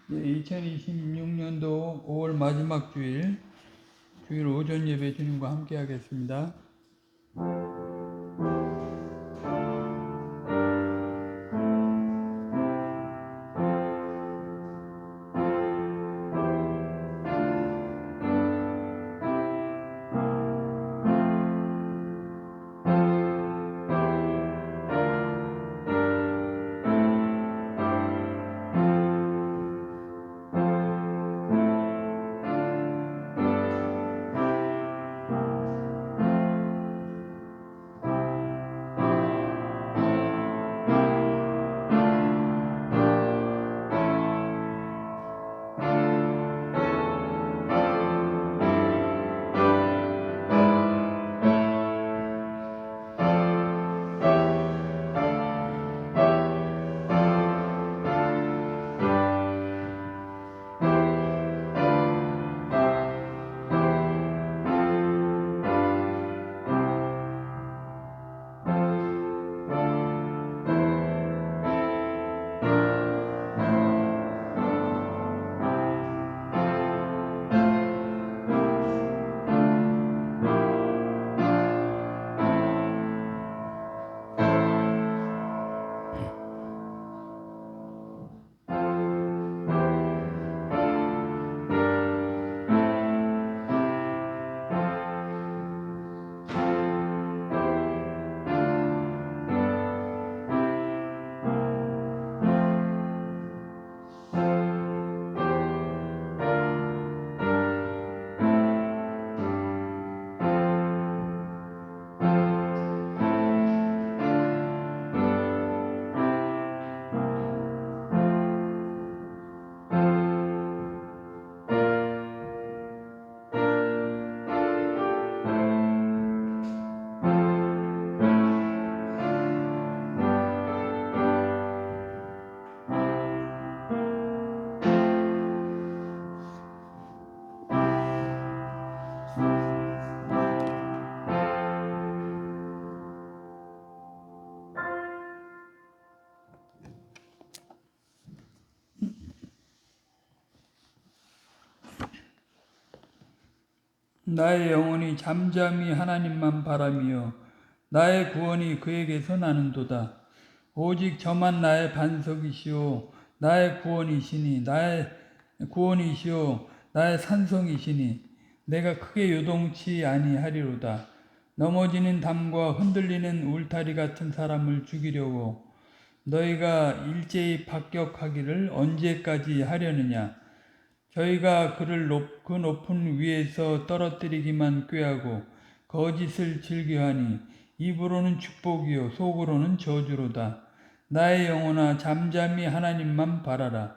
2026년도 5월 마지막 주일 오전 예배 주님과 함께 하겠습니다. 나의 영혼이 잠잠히 하나님만 바라며 나의 구원이 그에게서 나는도다. 오직 저만 나의 반석이시오 나의 구원이시니 나의 산성이시니 내가 크게 요동치 아니하리로다. 넘어지는 담과 흔들리는 울타리 같은 사람을 죽이려고 너희가 일제히 합격하기를 언제까지 하려느냐. 저희가 그를 그 높은 위에서 떨어뜨리기만 꾀하고 거짓을 즐겨하니 입으로는 축복이요 속으로는 저주로다. 나의 영혼아 잠잠히 하나님만 바라라.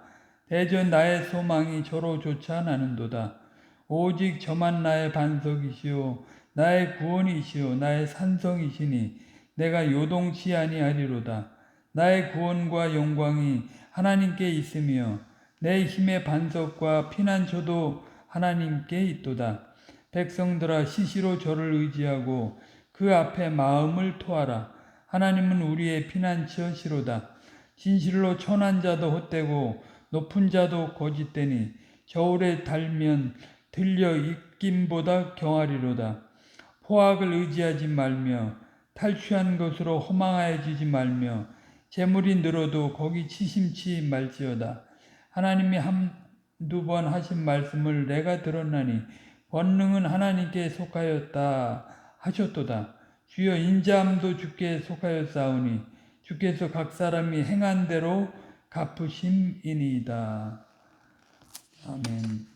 대저 나의 소망이 저로조차 나는도다. 오직 저만 나의 반석이시요 나의 구원이시요 나의 산성이시니 내가 요동치 아니하리로다. 나의 구원과 영광이 하나님께 있으며 내 힘의 반석과 피난처도 하나님께 있도다. 백성들아 시시로 저를 의지하고 그 앞에 마음을 토하라. 하나님은 우리의 피난처시로다. 진실로 천한 자도 헛되고 높은 자도 거짓되니 저울에 달면 들려 입김보다 경하리로다. 포악을 의지하지 말며 탈취한 것으로 허망해지지 말며 재물이 늘어도 거기 치심치 말지어다. 하나님이 한두 번 하신 말씀을 내가 들었나니 권능은 하나님께 속하였다 하셨도다. 주여 인자함도 주께 속하였사오니 주께서 각 사람이 행한 대로 갚으심이니이다. 아멘.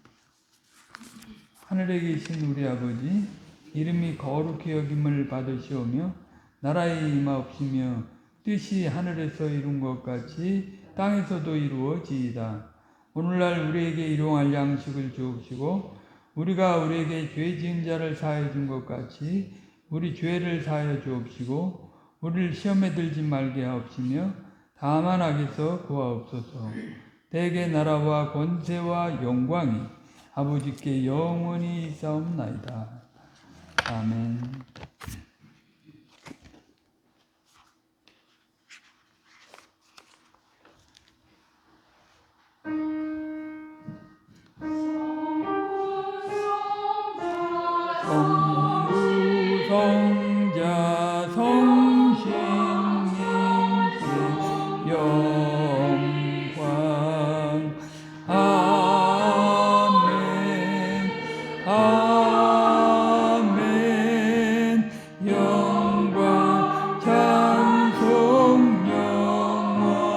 하늘에 계신 우리 아버지, 이름이 거룩히 여김을 받으시오며 나라의 임하옵시며 뜻이 하늘에서 이룬 것 같이 땅에서도 이루어지이다. 오늘날 우리에게 일용할 양식을 주옵시고 우리가 우리에게 죄 지은 자를 사하여 준 것 같이 우리 죄를 사하여 주옵시고 우리를 시험에 들지 말게 하옵시며 다만 악에서 구하옵소서. 대개 나라와 권세와 영광이 아버지께 영원히 있사옵나이다. 아멘. 성부 성자 성신님께 영광. 아멘. 아멘. 영광 찬송 영원히.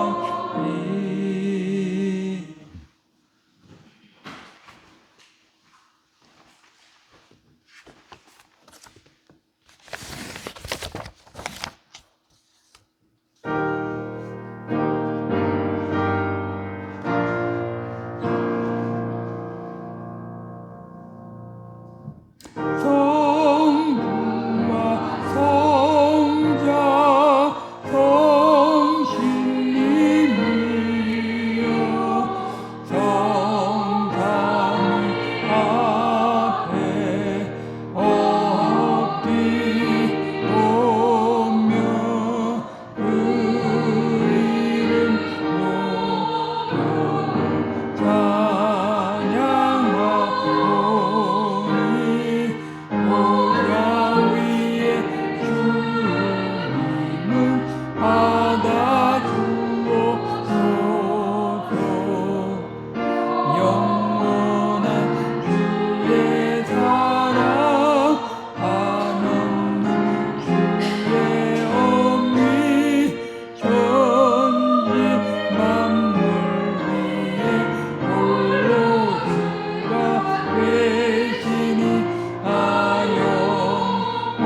성부와 성자 성신님이여 성삼위 앞에 엎드리오며 그 이름 높여 찬양하오니 보좌 위에 주님을 받아주옵소서. 영원한 주의 사랑 한없는 주의 엄리 천지 만물 위에 홀로 주가 계시니 영광의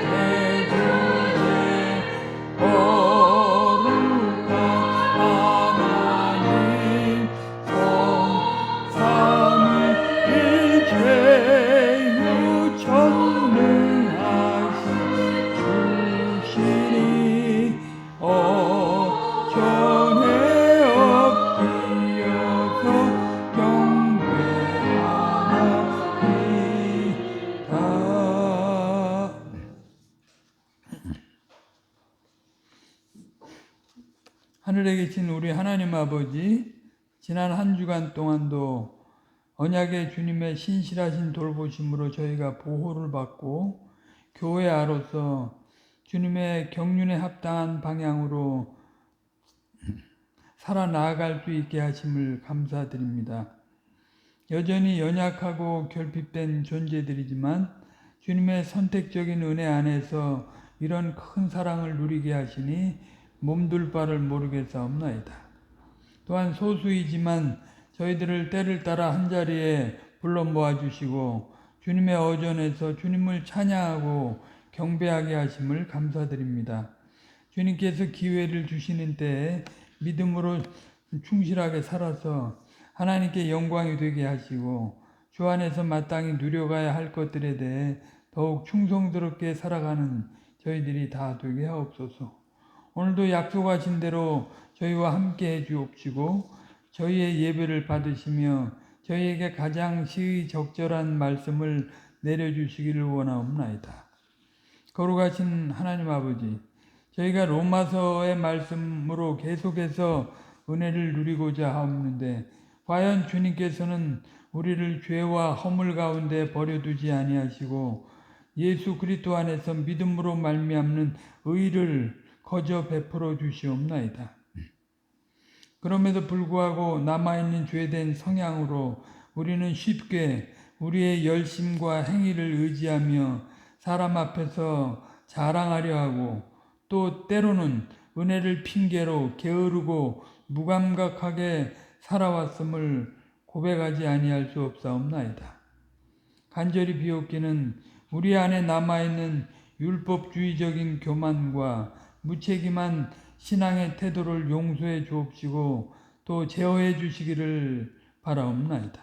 대주제 거룩한 하나님 성삼위일체유 전능하신 주시니 전에 엎드려서 경배하나이다. 하늘에 계신 우리 하나님 아버지, 지난 한 주간 동안도 언약의 주님의 신실하신 돌보심으로 저희가 보호를 받고 교회 아로서 주님의 경륜에 합당한 방향으로 살아나갈 수 있게 하심을 감사드립니다. 여전히 연약하고 결핍된 존재들이지만 주님의 선택적인 은혜 안에서 이런 큰 사랑을 누리게 하시니 몸둘 바를 모르겠사옵나이다. 또한 소수이지만 저희들을 때를 따라 한자리에 불러 모아주시고 주님의 어전에서 주님을 찬양하고 경배하게 하심을 감사드립니다. 주님께서 기회를 주시는 때에 믿음으로 충실하게 살아서 하나님께 영광이 되게 하시고 주 안에서 마땅히 누려가야 할 것들에 대해 더욱 충성스럽게 살아가는 저희들이 다 되게 하옵소서. 오늘도 약속하신 대로 저희와 함께 해주옵시고 저희의 예배를 받으시며 저희에게 가장 시의적절한 말씀을 내려주시기를 원하옵나이다. 거룩하신 하나님 아버지, 저희가 로마서의 말씀으로 계속해서 은혜를 누리고자 하옵는데 과연 주님께서는 우리를 죄와 허물 가운데 버려두지 아니하시고 예수 그리스도 안에서 믿음으로 말미암는 의를 거저 베풀어 주시옵나이다. 그럼에도 불구하고 남아있는 죄된 성향으로 우리는 쉽게 우리의 열심과 행위를 의지하며 사람 앞에서 자랑하려 하고 또 때로는 은혜를 핑계로 게으르고 무감각하게 살아왔음을 고백하지 아니할 수 없사옵나이다. 간절히 비옵기는 우리 안에 남아있는 율법주의적인 교만과 무책임한 신앙의 태도를 용서해 주옵시고 또 제어해 주시기를 바라옵나이다.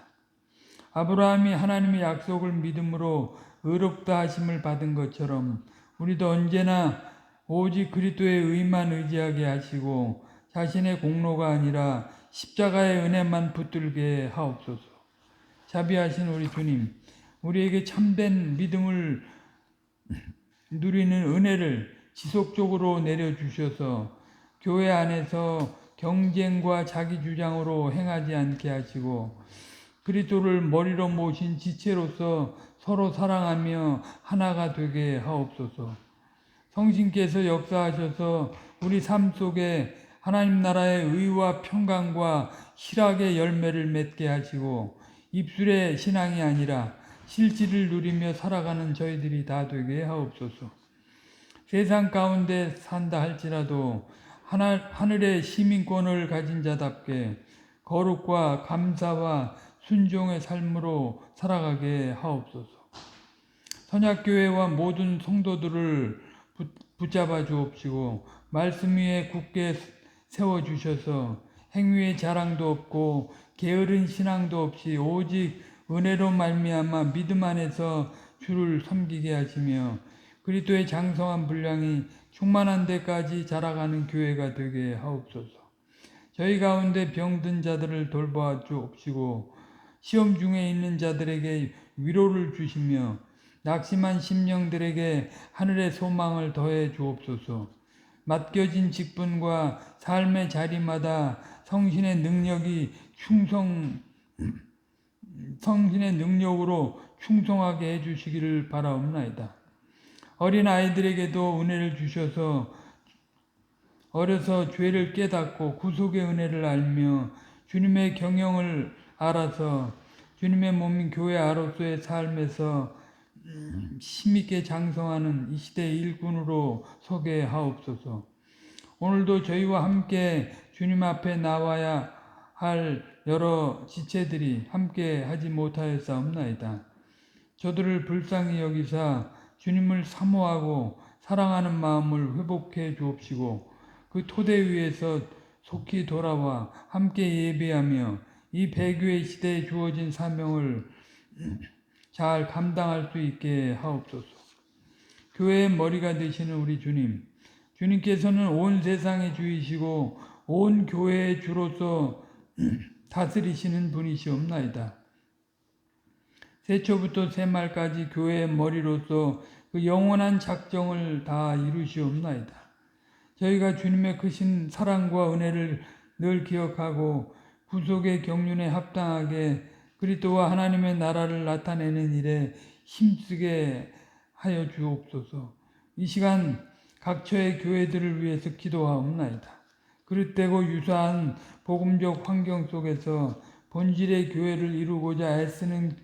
아브라함이 하나님의 약속을 믿음으로 의롭다 하심을 받은 것처럼 우리도 언제나 오직 그리스도의 의만 의지하게 하시고 자신의 공로가 아니라 십자가의 은혜만 붙들게 하옵소서. 자비하신 우리 주님, 우리에게 참된 믿음을 누리는 은혜를 지속적으로 내려주셔서 교회 안에서 경쟁과 자기 주장으로 행하지 않게 하시고 그리스도를 머리로 모신 지체로서 서로 사랑하며 하나가 되게 하옵소서. 성신께서 역사하셔서 우리 삶 속에 하나님 나라의 의와 평강과 희락의 열매를 맺게 하시고 입술의 신앙이 아니라 실질을 누리며 살아가는 저희들이 다 되게 하옵소서. 세상 가운데 산다 할지라도 하늘의 시민권을 가진 자답게 거룩과 감사와 순종의 삶으로 살아가게 하옵소서. 선약교회와 모든 성도들을 붙잡아 주옵시고 말씀 위에 굳게 세워주셔서 행위의 자랑도 없고 게으른 신앙도 없이 오직 은혜로 말미암아 믿음 안에서 주를 섬기게 하시며 그리스도의 장성한 분량이 충만한 데까지 자라가는 교회가 되게 하옵소서. 저희 가운데 병든 자들을 돌보아 주옵시고 시험 중에 있는 자들에게 위로를 주시며 낙심한 심령들에게 하늘의 소망을 더해 주옵소서. 맡겨진 직분과 삶의 자리마다 성신의 능력으로 충성하게 해주시기를 바라옵나이다. 어린 아이들에게도 은혜를 주셔서 어려서 죄를 깨닫고 구속의 은혜를 알며 주님의 경영을 알아서 주님의 몸인 교회 아로서의 삶에서 힘있게 장성하는 이 시대의 일꾼으로 서게 하옵소서. 오늘도 저희와 함께 주님 앞에 나와야 할 여러 지체들이 함께 하지 못하였사옵나이다. 저들을 불쌍히 여기사 주님을 사모하고 사랑하는 마음을 회복해 주옵시고 그 토대 위에서 속히 돌아와 함께 예배하며 이 배교의 시대에 주어진 사명을 잘 감당할 수 있게 하옵소서. 교회의 머리가 되시는 우리 주님, 주님께서는 온 세상의 주이시고 온 교회의 주로서 다스리시는 분이시옵나이다. 세초부터 새말까지 교회의 머리로서 그 영원한 작정을 다 이루시옵나이다. 저희가 주님의 크신 사랑과 은혜를 늘 기억하고 구속의 경륜에 합당하게 그리스도와 하나님의 나라를 나타내는 일에 힘쓰게 하여 주옵소서. 이 시간 각처의 교회들을 위해서 기도하옵나이다. 그릇되고 유사한 복음적 환경 속에서 본질의 교회를 이루고자 애쓰는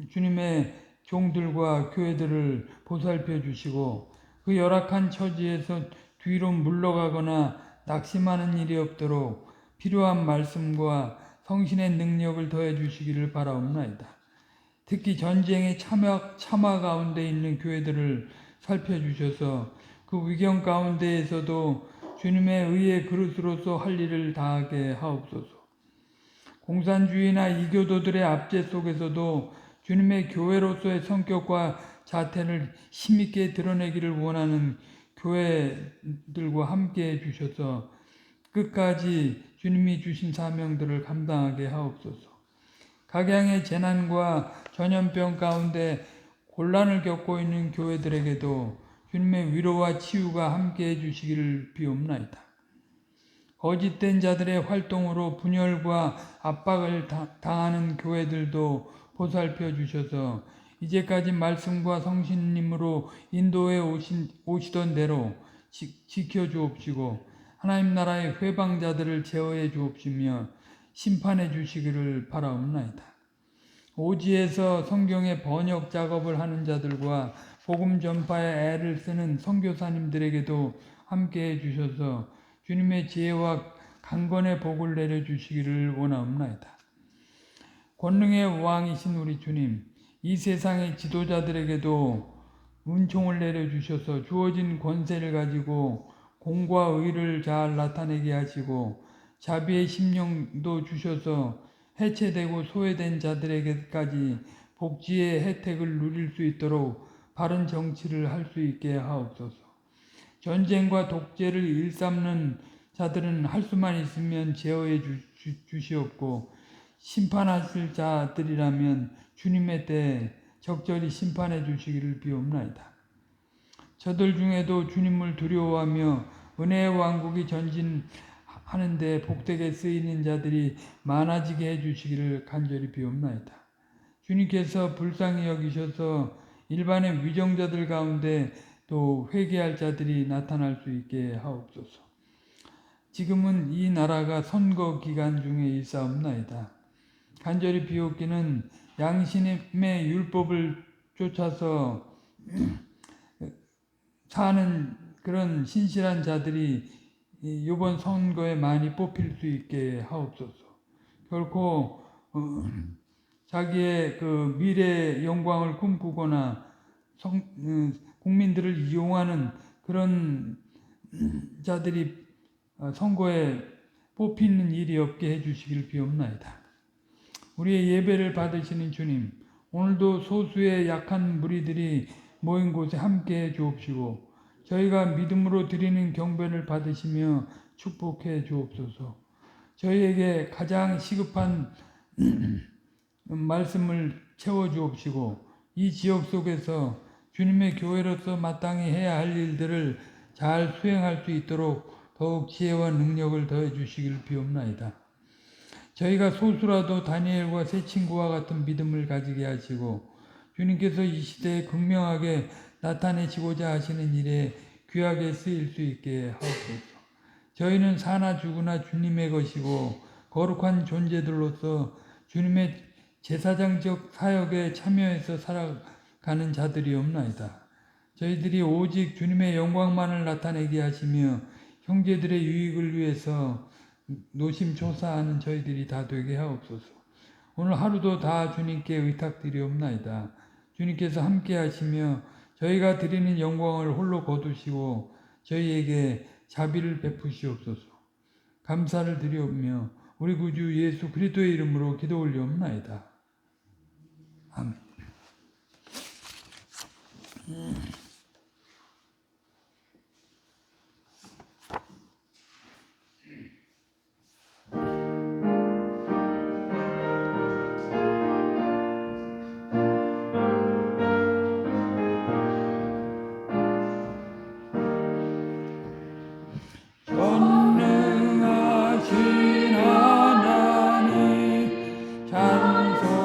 주님의 종들과 교회들을 보살펴 주시고 그 열악한 처지에서 뒤로 물러가거나 낙심하는 일이 없도록 필요한 말씀과 성신의 능력을 더해 주시기를 바라옵나이다. 특히 전쟁의 참화 가운데 있는 교회들을 살펴주셔서 그 위경 가운데에서도 주님의 의의 그릇으로서 할 일을 다하게 하옵소서. 공산주의나 이교도들의 압제 속에서도 주님의 교회로서의 성격과 자태를 힘있게 드러내기를 원하는 교회들과 함께 해주셔서 끝까지 주님이 주신 사명들을 감당하게 하옵소서. 각양의 재난과 전염병 가운데 곤란을 겪고 있는 교회들에게도 주님의 위로와 치유가 함께 해주시기를 비옵나이다. 거짓된 자들의 활동으로 분열과 압박을 당하는 교회들도 보살펴 주셔서 이제까지 말씀과 성신님으로 인도해 오시던 대로 지켜주옵시고 하나님 나라의 회방자들을 제어해 주옵시며 심판해 주시기를 바라옵나이다. 오지에서 성경의 번역 작업을 하는 자들과 복음 전파에 애를 쓰는 선교사님들에게도 함께해 주셔서 주님의 지혜와 강건의 복을 내려주시기를 원하옵나이다. 권능의 왕이신 우리 주님, 이 세상의 지도자들에게도 은총을 내려주셔서 주어진 권세를 가지고 공과 의를 잘 나타내게 하시고 자비의 심령도 주셔서 해체되고 소외된 자들에게까지 복지의 혜택을 누릴 수 있도록 바른 정치를 할 수 있게 하옵소서. 전쟁과 독재를 일삼는 자들은 할 수만 있으면 제어해 주시옵고 심판하실 자들이라면 주님의 때에 적절히 심판해 주시기를 비옵나이다. 저들 중에도 주님을 두려워하며 은혜의 왕국이 전진하는데 복되게 쓰이는 자들이 많아지게 해주시기를 간절히 비옵나이다. 주님께서 불쌍히 여기셔서 일반의 위정자들 가운데 또 회개할 자들이 나타날 수 있게 하옵소서. 지금은 이 나라가 선거 기간 중에 있사옵나이다. 간절히 비옵기는 양심의 율법을 쫓아서 사는 그런 신실한 자들이 이번 선거에 많이 뽑힐 수 있게 하옵소서. 결코 자기의 그 미래의 영광을 꿈꾸거나 국민들을 이용하는 그런 자들이 선거에 뽑히는 일이 없게 해주시길 비옵나이다. 우리의 예배를 받으시는 주님, 오늘도 소수의 약한 무리들이 모인 곳에 함께해 주옵시고 저희가 믿음으로 드리는 경배를 받으시며 축복해 주옵소서. 저희에게 가장 시급한 말씀을 채워 주옵시고 이 지역 속에서 주님의 교회로서 마땅히 해야 할 일들을 잘 수행할 수 있도록 더욱 지혜와 능력을 더해 주시길 비옵나이다. 저희가 소수라도 다니엘과 세 친구와 같은 믿음을 가지게 하시고 주님께서 이 시대에 극명하게 나타내시고자 하시는 일에 귀하게 쓰일 수 있게 하옵소서. 저희는 사나 죽으나 주님의 것이고 거룩한 존재들로서 주님의 제사장적 사역에 참여해서 살아가는 자들이 없나이다. 저희들이 오직 주님의 영광만을 나타내게 하시며 형제들의 유익을 위해서 노심초사하는 저희들이 다 되게 하옵소서. 오늘 하루도 다 주님께 의탁드리옵나이다. 주님께서 함께 하시며 저희가 드리는 영광을 홀로 거두시고 저희에게 자비를 베푸시옵소서. 감사를 드리오며 우리 구주 예수 그리스도의 이름으로 기도 올리옵나이다. 아멘. 전능하신 하나님 찬송하옵니다.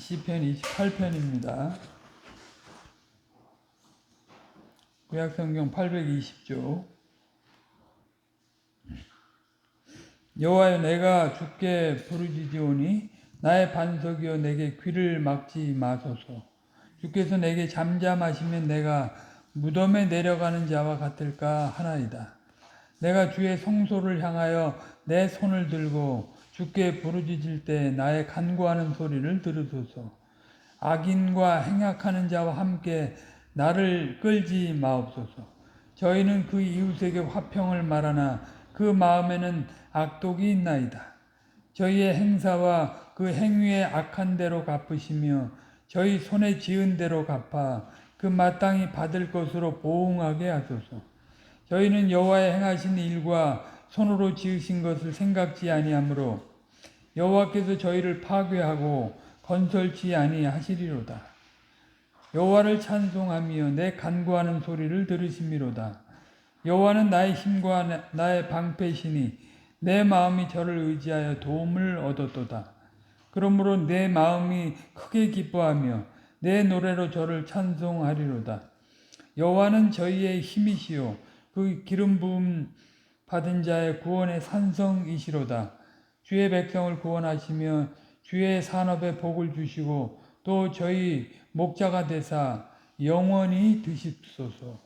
시편 28편입니다. 구약성경 820조. 여호와여, 내가 주께 부르짖으오니 나의 반석이여 내게 귀를 막지 마소서. 주께서 내게 잠잠하시면 내가 무덤에 내려가는 자와 같을까 하나이다. 내가 주의 성소를 향하여 내 손을 들고 주께 부르짖을 때 나의 간구하는 소리를 들으소서. 악인과 행악하는 자와 함께 나를 끌지 마옵소서. 저희는 그 이웃에게 화평을 말하나 그 마음에는 악독이 있나이다. 저희의 행사와 그 행위의 악한 대로 갚으시며 저희 손에 지은 대로 갚아 그 마땅히 받을 것으로 보응하게 하소서. 저희는 여호와의 행하신 일과 손으로 지으신 것을 생각지 아니하므로 여호와께서 저희를 파괴하고 건설치 아니하시리로다. 여호와를 찬송하며 내 간구하는 소리를 들으심이로다. 여호와는 나의 힘과 나의 방패시니 내 마음이 저를 의지하여 도움을 얻었도다. 그러므로 내 마음이 크게 기뻐하며 내 노래로 저를 찬송하리로다. 여호와는 저희의 힘이시요 그 기름 부음 받은 자의 구원의 산성이시로다. 주의 백성을 구원하시며 주의 산업에 복을 주시고 또 저희 목자가 되사 영원히 드십소서.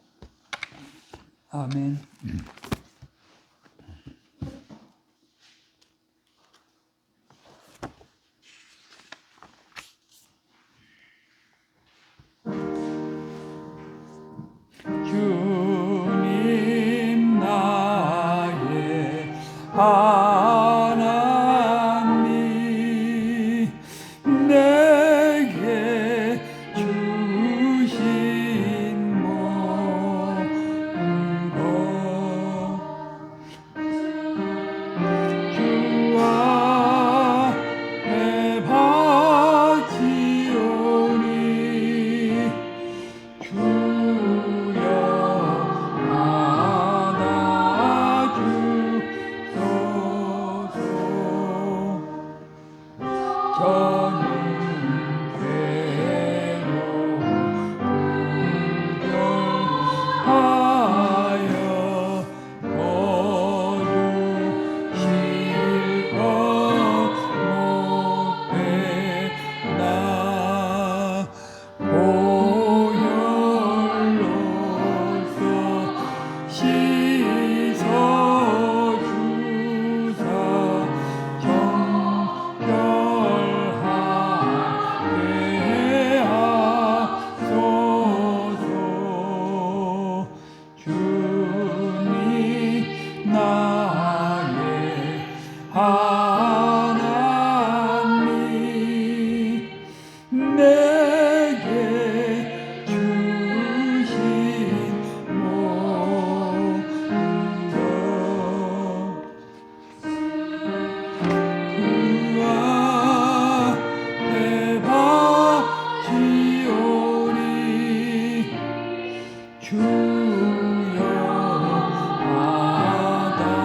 아멘. 주님 나의 하나님, 내게 주신 모든 것 주와 내 바치오니 주여 받아주소서. 저는 괴로 분별하여 거두실 것 못되나 보혈로서 씻어주사 정결하게 하소서. 주님 나의 하나님, 내게 주신 모든 것 그와 배바치오니 주여 받아주소서.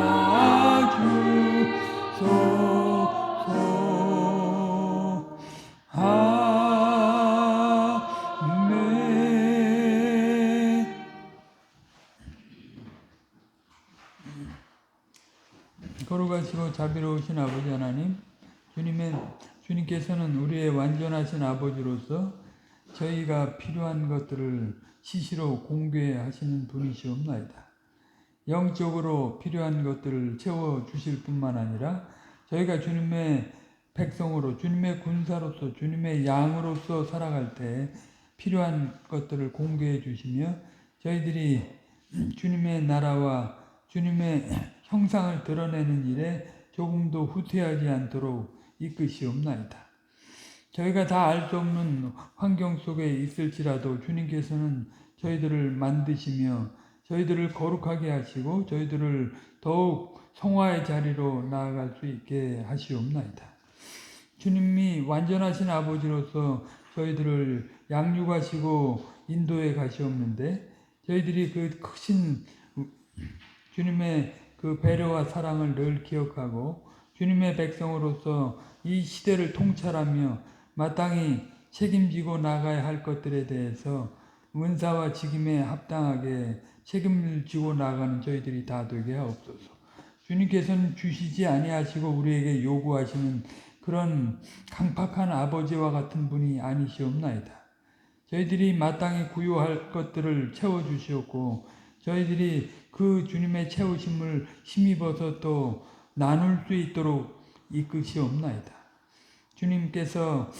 아멘. 거룩하시고 자비로우신 아버지 하나님, 주님께서는 우리의 완전하신 아버지로서 저희가 필요한 것들을 시시로 공개하시는 분이시옵나이다. 영적으로 필요한 것들을 채워주실 뿐만 아니라 저희가 주님의 백성으로, 주님의 군사로서, 주님의 양으로서 살아갈 때 필요한 것들을 공개해 주시며 저희들이 주님의 나라와 주님의 형상을 드러내는 일에 조금도 후퇴하지 않도록 이끄시옵나이다. 저희가 다 알 수 없는 환경 속에 있을지라도 주님께서는 저희들을 만드시며 저희들을 거룩하게 하시고 저희들을 더욱 성화의 자리로 나아갈 수 있게 하시옵나이다. 주님이 완전하신 아버지로서 저희들을 양육하시고 인도해 가시옵는데 저희들이 그 크신 주님의 그 배려와 사랑을 늘 기억하고 주님의 백성으로서 이 시대를 통찰하며 마땅히 책임지고 나가야 할 것들에 대해서 은사와 직임에 합당하게 책임을 지고 나가는 저희들이 다 되게 하옵소서. 주님께서는 주시지 아니하시고 우리에게 요구하시는 그런 강팍한 아버지와 같은 분이 아니시옵나이다. 저희들이 마땅히 구요할 것들을 채워주시옵고 저희들이 그 주님의 채우심을 힘입어서 또 나눌 수 있도록 이끄시옵나이다. 주님께서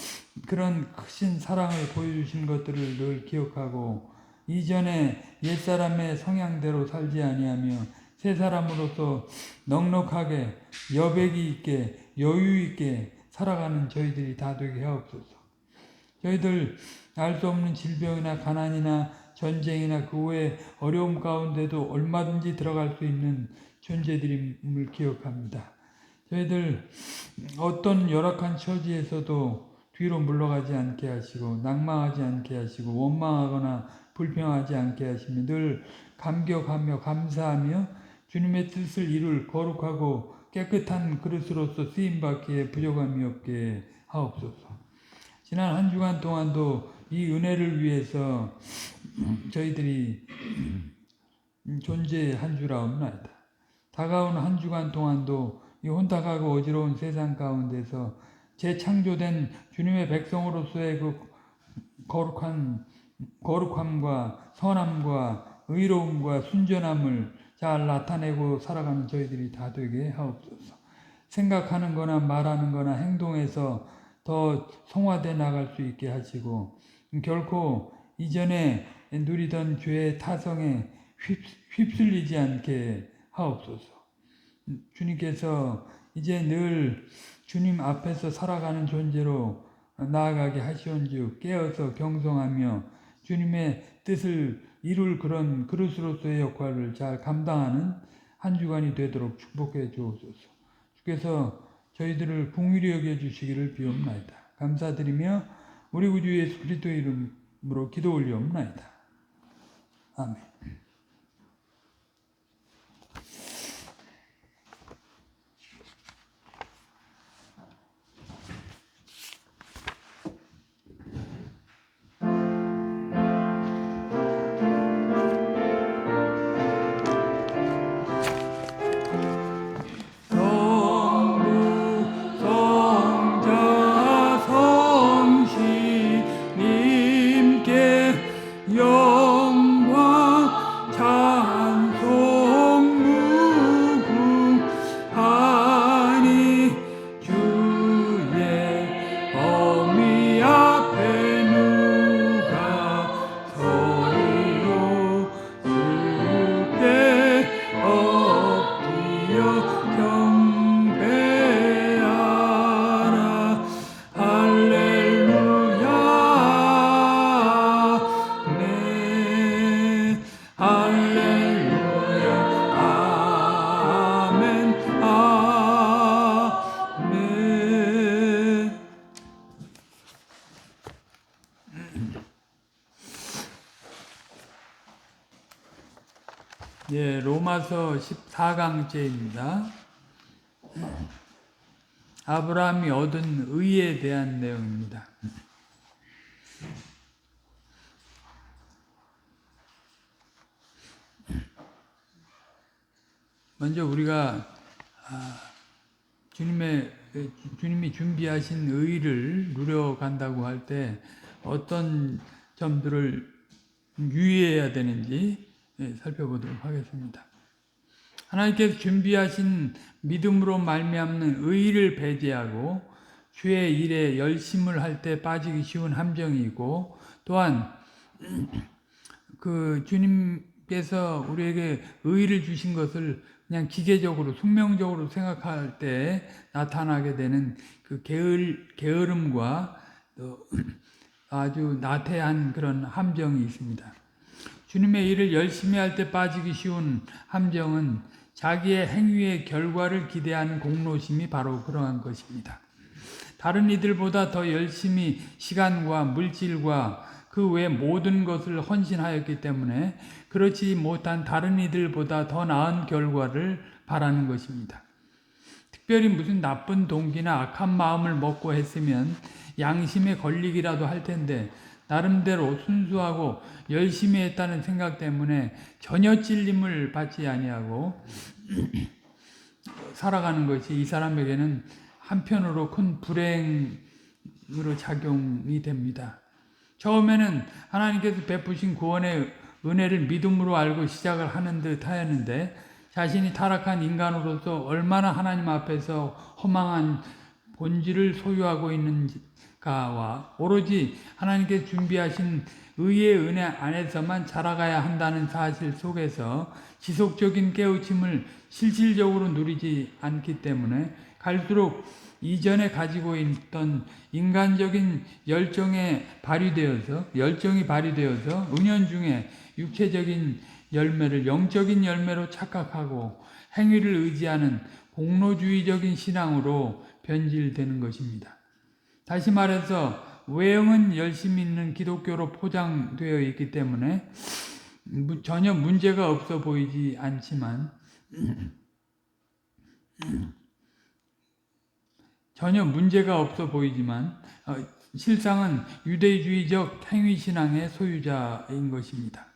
그런 크신 사랑을 보여주신 것들을 늘 기억하고 이전에 옛사람의 성향대로 살지 아니하며 새 사람으로서 넉넉하게 여백이 있게 여유 있게 살아가는 저희들이 다 되게 하옵소서. 저희들 알 수 없는 질병이나 가난이나 전쟁이나 그 외의 어려움 가운데도 얼마든지 들어갈 수 있는 존재들임을 기억합니다. 저희들 어떤 열악한 처지에서도 뒤로 물러가지 않게 하시고 낙망하지 않게 하시고 원망하거나 불평하지 않게 하시며 늘 감격하며 감사하며 주님의 뜻을 이룰 거룩하고 깨끗한 그릇으로서 쓰임받기에 부족함이 없게 하옵소서. 지난 한 주간 동안도 이 은혜를 위해서 저희들이 존재한 주라옵나이다. 다가오는 한 주간 동안도 이 혼탁하고 어지러운 세상 가운데서 재창조된 주님의 백성으로서의 그 거룩함과 선함과 의로움과 순전함을 잘 나타내고 살아가는 저희들이 다 되게 하옵소서. 생각하는 거나 말하는 거나 행동에서 더 성화되어 나갈 수 있게 하시고 결코 이전에 누리던 죄의 타성에 휩쓸리지 않게 하옵소서. 주님께서 이제 늘 주님 앞에서 살아가는 존재로 나아가게 하시온즉 깨어서 경성하며 주님의 뜻을 이룰 그런 그릇으로서의 역할을 잘 감당하는 한 주간이 되도록 축복해 주옵소서. 주께서 저희들을 긍휼히 여겨주시기를 비옵나이다. 감사드리며 우리 구주 예수 그리스도 이름으로 기도 올리옵나이다. 아멘. 예, 로마서 14강째입니다. 아브라함이 얻은 의에 대한 내용입니다. 먼저 우리가 주님이 준비하신 의를 누려간다고 할 때 어떤 점들을 유의해야 되는지 살펴보도록 하겠습니다. 하나님께서 준비하신 믿음으로 말미암는 의를 배제하고 주의 일에 열심을 할 때 빠지기 쉬운 함정이고 또한 그 주님께서 우리에게 의를 주신 것을 그냥 기계적으로 숙명적으로 생각할 때 나타나게 되는 그 게으름과 또 아주 나태한 그런 함정이 있습니다. 주님의 일을 열심히 할 때 빠지기 쉬운 함정은 자기의 행위의 결과를 기대하는 공로심이 바로 그러한 것입니다. 다른 이들보다 더 열심히 시간과 물질과 그 외 모든 것을 헌신하였기 때문에 그렇지 못한 다른 이들보다 더 나은 결과를 바라는 것입니다. 특별히 무슨 나쁜 동기나 악한 마음을 먹고 했으면 양심에 걸리기라도 할 텐데 나름대로 순수하고 열심히 했다는 생각 때문에 전혀 찔림을 받지 아니하고 살아가는 것이 이 사람에게는 한편으로 큰 불행으로 작용이 됩니다. 처음에는 하나님께서 베푸신 구원의 은혜를 믿음으로 알고 시작을 하는 듯 하였는데 자신이 타락한 인간으로서 얼마나 하나님 앞에서 허망한 본질을 소유하고 있는가와 오로지 하나님께서 준비하신 의의 은혜 안에서만 자라가야 한다는 사실 속에서 지속적인 깨우침을 실질적으로 누리지 않기 때문에 갈수록 이전에 가지고 있던 인간적인 열정이 발휘되어서 은연중에 육체적인 열매를 영적인 열매로 착각하고 행위를 의지하는 공로주의적인 신앙으로 변질되는 것입니다. 다시 말해서 외형은 열심히 있는 기독교로 포장되어 있기 때문에 전혀 문제가 없어 보이지 않지만 실상은 유대주의적 행위신앙의 소유자인 것입니다.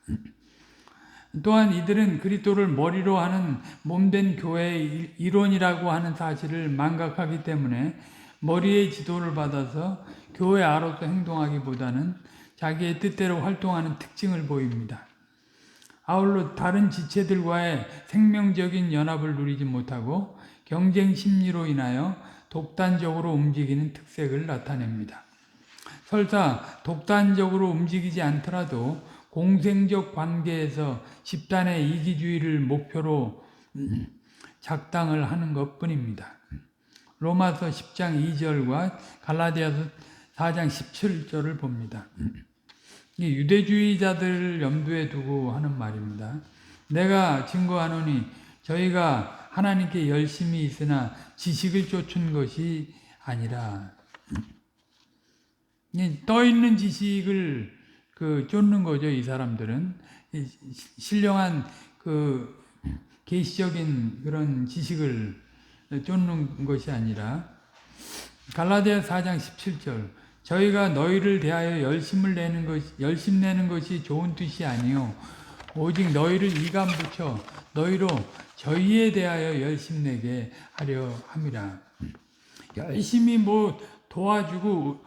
또한 이들은 그리스도를 머리로 하는 몸된 교회의 일원이라고 하는 사실을 망각하기 때문에 머리의 지도를 받아서 교회 아로서 행동하기보다는 자기의 뜻대로 활동하는 특징을 보입니다. 아울러 다른 지체들과의 생명적인 연합을 누리지 못하고 경쟁 심리로 인하여 독단적으로 움직이는 특색을 나타냅니다. 설사 독단적으로 움직이지 않더라도 공생적 관계에서 집단의 이기주의를 목표로 작당을 하는 것뿐입니다. 로마서 10장 2절과 갈라디아서 4장 17절을 봅니다. 유대주의자들을 염두에 두고 하는 말입니다. 내가 증거하노니 저희가 하나님께 열심히 있으나 지식을 쫓은 것이 아니라 떠 있는 지식을 쫓는 거죠. 이 사람들은 신령한 계시적인 그런 지식을 쫓는 것이 아니라 갈라디아 4장 17절 저희가 너희를 대하여 열심 내는 것이 좋은 뜻이 아니요 오직 너희를 이감 붙여 너희로 저희에 대하여 열심 내게 하려 함이라. 열심히 도와주고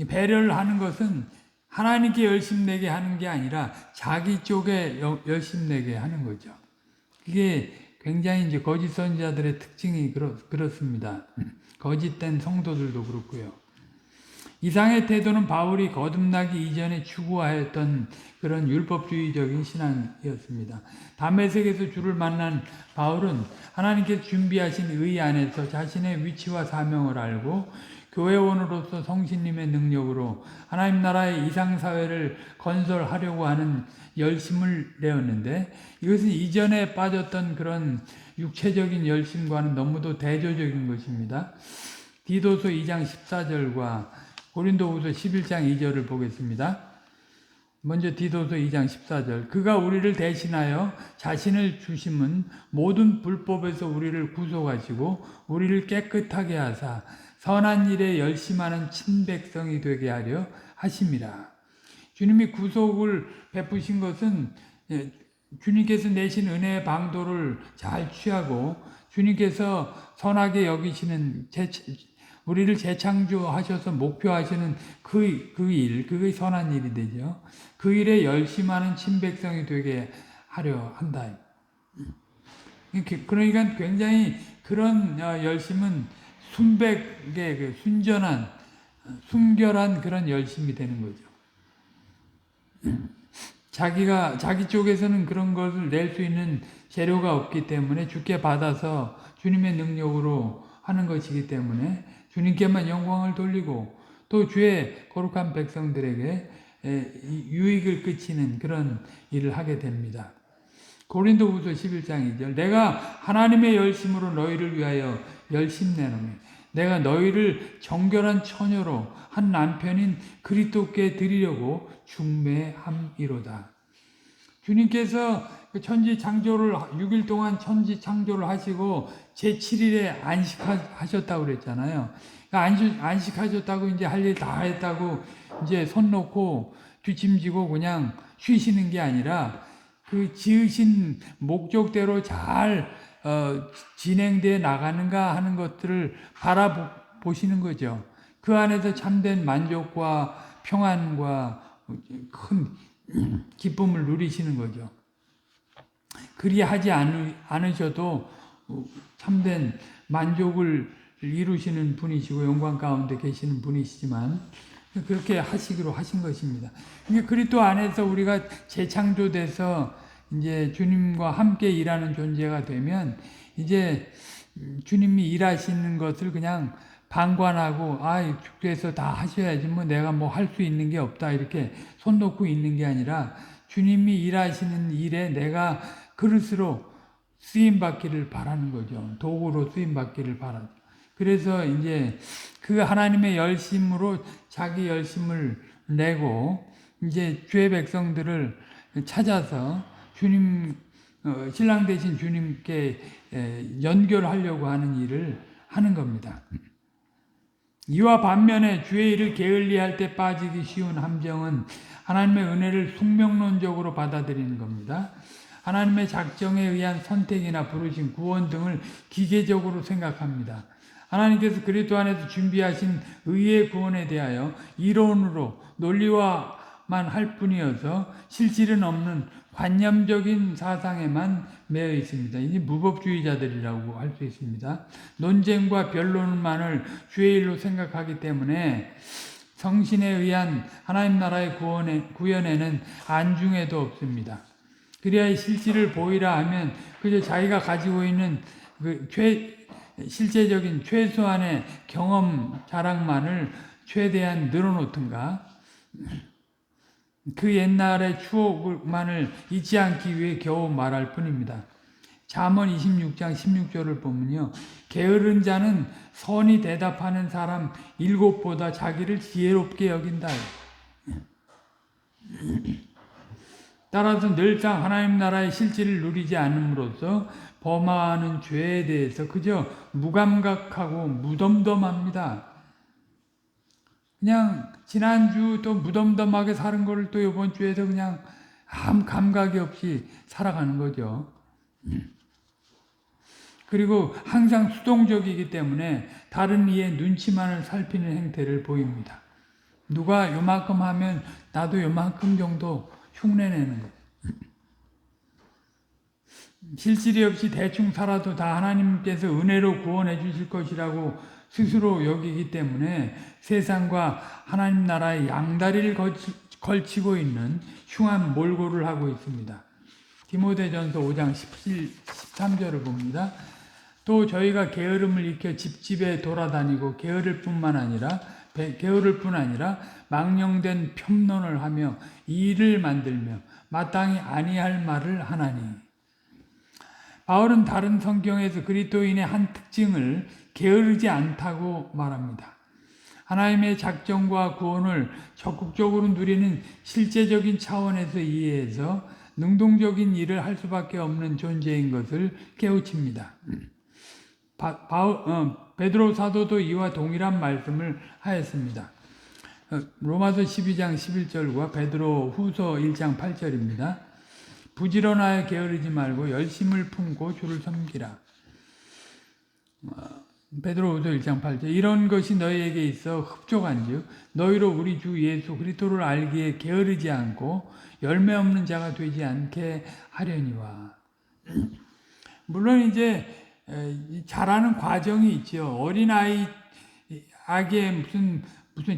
배려를 하는 것은 하나님께 열심 내게 하는 게 아니라 자기 쪽에 열심 내게 하는 거죠. 그게 굉장히 이제 거짓 선지자들의 특징이 그렇습니다. 거짓된 성도들도 그렇고요. 이상의 태도는 바울이 거듭나기 이전에 추구하였던 그런 율법주의적인 신앙이었습니다. 다메섹에서 주를 만난 바울은 하나님께서 준비하신 의 안에서 자신의 위치와 사명을 알고 교회원으로서 성신님의 능력으로 하나님 나라의 이상사회를 건설하려고 하는 열심을 내었는데 이것은 이전에 빠졌던 그런 육체적인 열심과는 너무도 대조적인 것입니다. 디도서 2장 14절과 고린도후서 11장 2절을 보겠습니다. 먼저 디도서 2장 14절 그가 우리를 대신하여 자신을 주심은 모든 불법에서 우리를 구속하시고 우리를 깨끗하게 하사 선한 일에 열심하는 친백성이 되게 하려 하심이라. 주님이 구속을 베푸신 것은 주님께서 내신 은혜의 방도를 잘 취하고 주님께서 선하게 여기시는 우리를 재창조하셔서 목표하시는 그게 선한 일이 되죠. 그 일에 열심하는 친백성이 되게 하려 한다. 그러니까 굉장히 그런 열심은 순백의 순결한 그런 열심이 되는 거죠. 자기 쪽에서는 그런 것을 낼 수 있는 재료가 없기 때문에 주께 받아서 주님의 능력으로 하는 것이기 때문에 주님께만 영광을 돌리고 또 주의 거룩한 백성들에게 유익을 끼치는 그런 일을 하게 됩니다. 고린도후서 11장 2절 내가 하나님의 열심으로 너희를 위하여 열심내노니 내가 너희를 정결한 처녀로 한 남편인 그리스도께 드리려고 중매함이로다. 주님께서 그 천지 창조를 6일 동안 천지 창조를 하시고 제7일에 안식하셨다고 그랬잖아요. 안식하셨다고 이제 할 일 다 했다고 이제 손 놓고 뒷짐지고 그냥 쉬시는 게 아니라 그 지으신 목적대로 잘 진행돼 나가는가 하는 것들을 바라보시는 거죠. 그 안에서 참된 만족과 평안과 큰 기쁨을 누리시는 거죠. 그리하지 않으셔도 참된 만족을 이루시는 분이시고 영광 가운데 계시는 분이시지만 그렇게 하시기로 하신 것입니다. 그러니까 그리스도 안에서 우리가 재창조돼서 이제 주님과 함께 일하는 존재가 되면 이제 주님이 일하시는 것을 그냥 방관하고 주께서 다 하셔야지 뭐 내가 뭐 할 수 있는 게 없다 이렇게 손 놓고 있는 게 아니라 주님이 일하시는 일에 내가 그릇으로 쓰임 받기를 바라는 거죠. 도구로 쓰임 받기를 바라죠. 그래서 이제 그 하나님의 열심으로 자기 열심을 내고 이제 주의 백성들을 찾아서 주님 신랑 되신 주님께 연결하려고 하는 일을 하는 겁니다. 이와 반면에 주의 일을 게을리할 때 빠지기 쉬운 함정은 하나님의 은혜를 숙명론적으로 받아들이는 겁니다. 하나님의 작정에 의한 선택이나 부르심, 구원 등을 기계적으로 생각합니다. 하나님께서 그리스도 안에서 준비하신 의의 구원에 대하여 이론으로 논리화만 할 뿐이어서 실질은 없는 관념적인 사상에만 매여 있습니다. 이제 무법주의자들이라고 할 수 있습니다. 논쟁과 변론만을 주의 일로 생각하기 때문에 성신에 의한 하나님 나라의 구현에는 안중에도 없습니다. 그래야 실질을 보이라 하면 그저 자기가 가지고 있는 그 실제적인 최소한의 경험 자랑만을 최대한 늘어놓든가 그 옛날의 추억만을 잊지 않기 위해 겨우 말할 뿐입니다. 잠언 26장 16절을 보면요. 게으른 자는 선이 대답하는 사람 7보다 자기를 지혜롭게 여긴다. 따라서 늘상 하나님 나라의 실질을 누리지 않음으로써 범하는 죄에 대해서 그저 무감각하고 무덤덤합니다. 그냥 지난주 또 무덤덤하게 사는 거를 또 이번 주에도 그냥 아무 감각이 없이 살아가는 거죠. 그리고 항상 수동적이기 때문에 다른 이의 눈치만을 살피는 행태를 보입니다. 누가 요만큼 하면 나도 요만큼 정도 흉내내는 거예요. 실질이 없이 대충 살아도 다 하나님께서 은혜로 구원해 주실 것이라고 스스로 여기기 때문에 세상과 하나님 나라의 양다리를 걸치고 있는 흉한 몰골을 하고 있습니다. 디모데전서 5장 13절을 봅니다. 또 저희가 게으름을 익혀 집집에 돌아다니고 게으를 뿐 아니라 망령된 편론을 하며 일을 만들며 마땅히 아니할 말을 하나니. 바울은 다른 성경에서 그리스도인의 한 특징을 게으르지 않다고 말합니다. 하나님의 작정과 구원을 적극적으로 누리는 실제적인 차원에서 이해해서 능동적인 일을 할 수밖에 없는 존재인 것을 깨우칩니다. 베드로 사도도 이와 동일한 말씀을 하였습니다. 로마서 12장 11절과 베드로 후서 1장 8절입니다. 부지런하여 게으르지 말고 열심을 품고 주를 섬기라. 베드로 후서 1장 8절. 이런 것이 너희에게 있어 흡족한즉 너희로 우리 주 예수 그리스도를 알기에 게으르지 않고 열매 없는 자가 되지 않게 하려니와. 물론 이제 자라는 과정이 있죠. 어린아이에게 무슨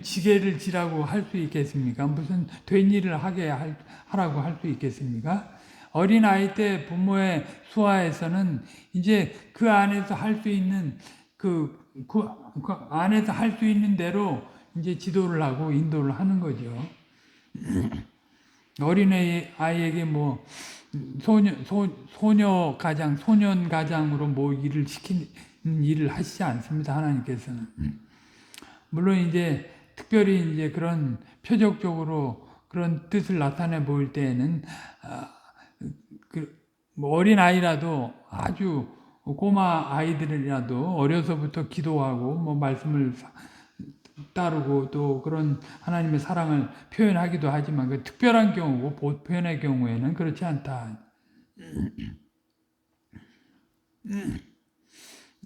지게를 지라고 할 수 있겠습니까? 무슨 된 일을 하라고 할 수 있겠습니까? 어린아이 때 부모의 수하에서는 이제 그 안에서 할 수 있는 그 안에서 할 수 있는 대로 이제 지도를 하고 인도를 하는 거죠. 어린아이에게 뭐 소년 가장으로 뭐 일을 시키는 일을 하시지 않습니다. 하나님께서는. 물론 이제 특별히 이제 그런 표적적으로 그런 뜻을 나타내 보일 때에는 뭐 어린 아이라도 아주 꼬마 아이들이라도 어려서부터 기도하고 뭐 말씀을 따르고 또 그런 하나님의 사랑을 표현하기도 하지만 그 특별한 경우고 보편의 경우에는 그렇지 않다.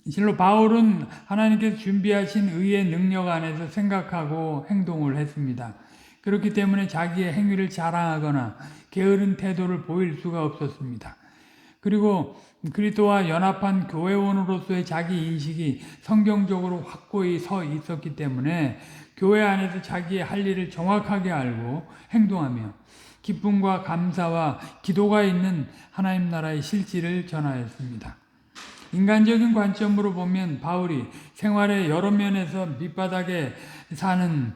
실로 바울은 하나님께서 준비하신 의의 능력 안에서 생각하고 행동을 했습니다. 그렇기 때문에 자기의 행위를 자랑하거나 게으른 태도를 보일 수가 없었습니다. 그리고 그리스도와 연합한 교회원으로서의 자기 인식이 성경적으로 확고히 서 있었기 때문에 교회 안에서 자기의 할 일을 정확하게 알고 행동하며 기쁨과 감사와 기도가 있는 하나님 나라의 실질을 전하였습니다. 인간적인 관점으로 보면 바울이 생활의 여러 면에서 밑바닥에 사는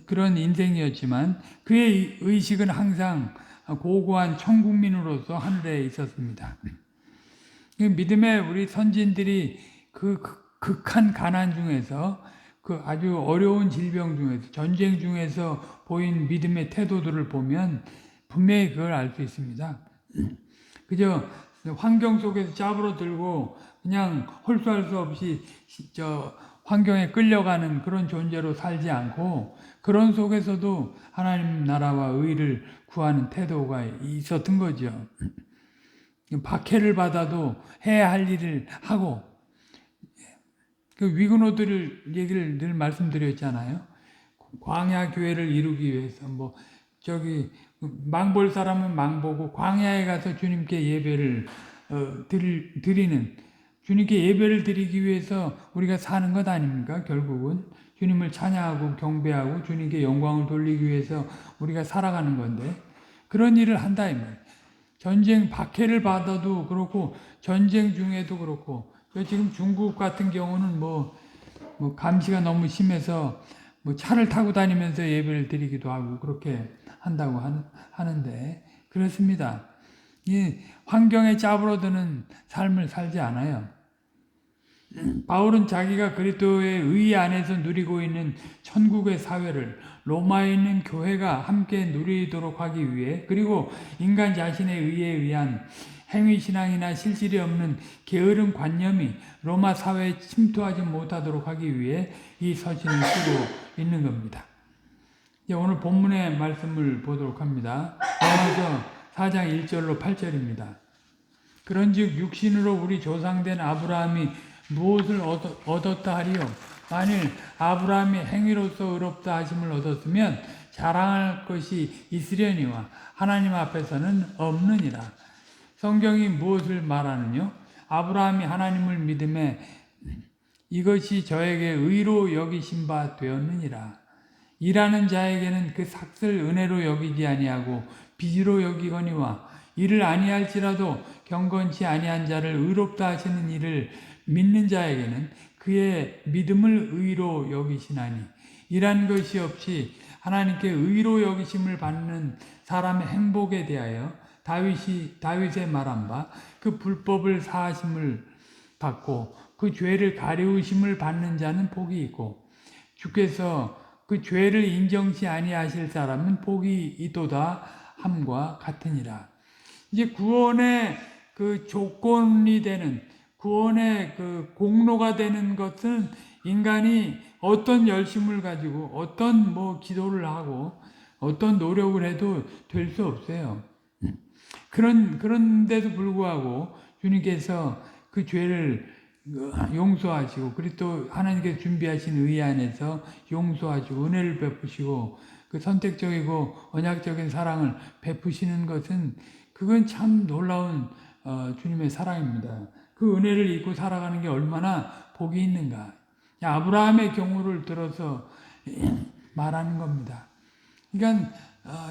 그런 인생이었지만 그의 의식은 항상 고고한 천국민으로서 하늘에 있었습니다. 믿음의 우리 선진들이 그 극한 가난 중에서 그 아주 어려운 질병 중에서 전쟁 중에서 보인 믿음의 태도들을 보면 분명히 그걸 알 수 있습니다. 그저 환경 속에서 짜부러들고 그냥 홀수할 수 없이 환경에 끌려가는 그런 존재로 살지 않고 그런 속에서도 하나님 나라와 의를 구하는 태도가 있었던 거죠. 박해를 받아도 해야 할 일을 하고 그 위근호들 얘기를 늘 말씀드렸잖아요. 광야 교회를 이루기 위해서 망볼 사람은 망보고 광야에 가서 주님께 예배를 드리는 주님께 예배를 드리기 위해서 우리가 사는 것 아닙니까? 결국은 주님을 찬양하고 경배하고 주님께 영광을 돌리기 위해서 우리가 살아가는 건데 그런 일을 한다 이 말이에요. 전쟁 박해를 받아도 그렇고 전쟁 중에도 그렇고 지금 중국 같은 경우는 뭐 감시가 너무 심해서 뭐 차를 타고 다니면서 예배를 드리기도 하고 그렇게 한다고 하는데 그렇습니다. 이 환경에 짜부러드는 삶을 살지 않아요. 바울은 자기가 그리스도의 의 안에서 누리고 있는 천국의 사회를 로마에 있는 교회가 함께 누리도록 하기 위해 그리고 인간 자신의 의에 의한 행위신앙이나 실질이 없는 게으른 관념이 로마 사회에 침투하지 못하도록 하기 위해 이 서신을 쓰고 있는 겁니다. 오늘 본문의 말씀을 보도록 합니다. 로마서 4장 1절로 8절입니다. 그런즉 육신으로 우리 조상된 아브라함이 무엇을 얻었다 하리요? 만일 아브라함이 행위로서 의롭다 하심을 얻었으면 자랑할 것이 있으려니와 하나님 앞에서는 없느니라. 성경이 무엇을 말하느뇨? 아브라함이 하나님을 믿음에 이것이 저에게 의로 여기신 바 되었느니라. 일하는 자에게는 그 삭을 은혜로 여기지 아니하고 빚으로 여기거니와 이를 아니할지라도 경건치 아니한 자를 의롭다 하시는 이를 믿는 자에게는 그의 믿음을 의로 여기시나니 이란 것이 없이 하나님께 의로 여기심을 받는 사람의 행복에 대하여 다윗의 말한 바 그 불법을 사하심을 받고 그 죄를 가리우심을 받는 자는 복이 있고 주께서 그 죄를 인정치 아니하실 사람은 복이 있도다 함과 같으니라. 이제 구원의 그 조건이 되는 구원의 그 공로가 되는 것은 인간이 어떤 열심을 가지고 어떤 기도를 하고 어떤 노력을 해도 될 수 없어요. 그런데도 불구하고 주님께서 그 죄를 용서하시고 그리스도 하나님께서 준비하신 의 안에서 용서하시고 은혜를 베푸시고 그 선택적이고 언약적인 사랑을 베푸시는 것은 그건 참 놀라운 주님의 사랑입니다. 그 은혜를 잊고 살아가는 게 얼마나 복이 있는가. 아브라함의 경우를 들어서 말하는 겁니다. 그러니까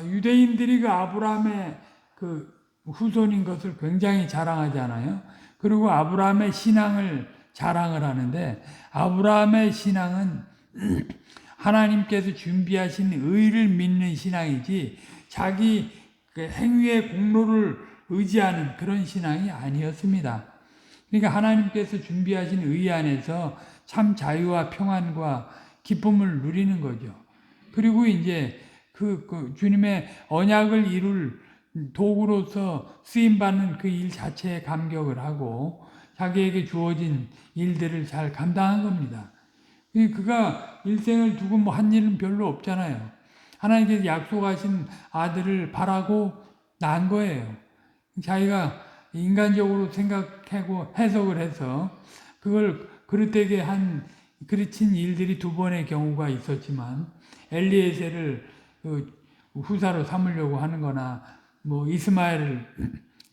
유대인들이 그 아브라함의 그 후손인 것을 굉장히 자랑하잖아요. 그리고 아브라함의 신앙을 자랑을 하는데 아브라함의 신앙은 하나님께서 준비하신 의를 믿는 신앙이지 자기 행위의 공로를 의지하는 그런 신앙이 아니었습니다. 그러니까 하나님께서 준비하신 의 안에서 참 자유와 평안과 기쁨을 누리는 거죠. 그리고 이제 그 주님의 언약을 이룰 도구로서 쓰임받는 그 일 자체에 감격을 하고 자기에게 주어진 일들을 잘 감당한 겁니다. 그가 일생을 두고 뭐 한 일은 별로 없잖아요. 하나님께서 약속하신 아들을 바라고 낳은 거예요. 자기가 인간적으로 생각하고 해석을 해서 그걸 그릇되게 그르친 일들이 두 번의 경우가 있었지만 엘리에셀을 후사로 삼으려고 하는 거나 뭐 이스마엘을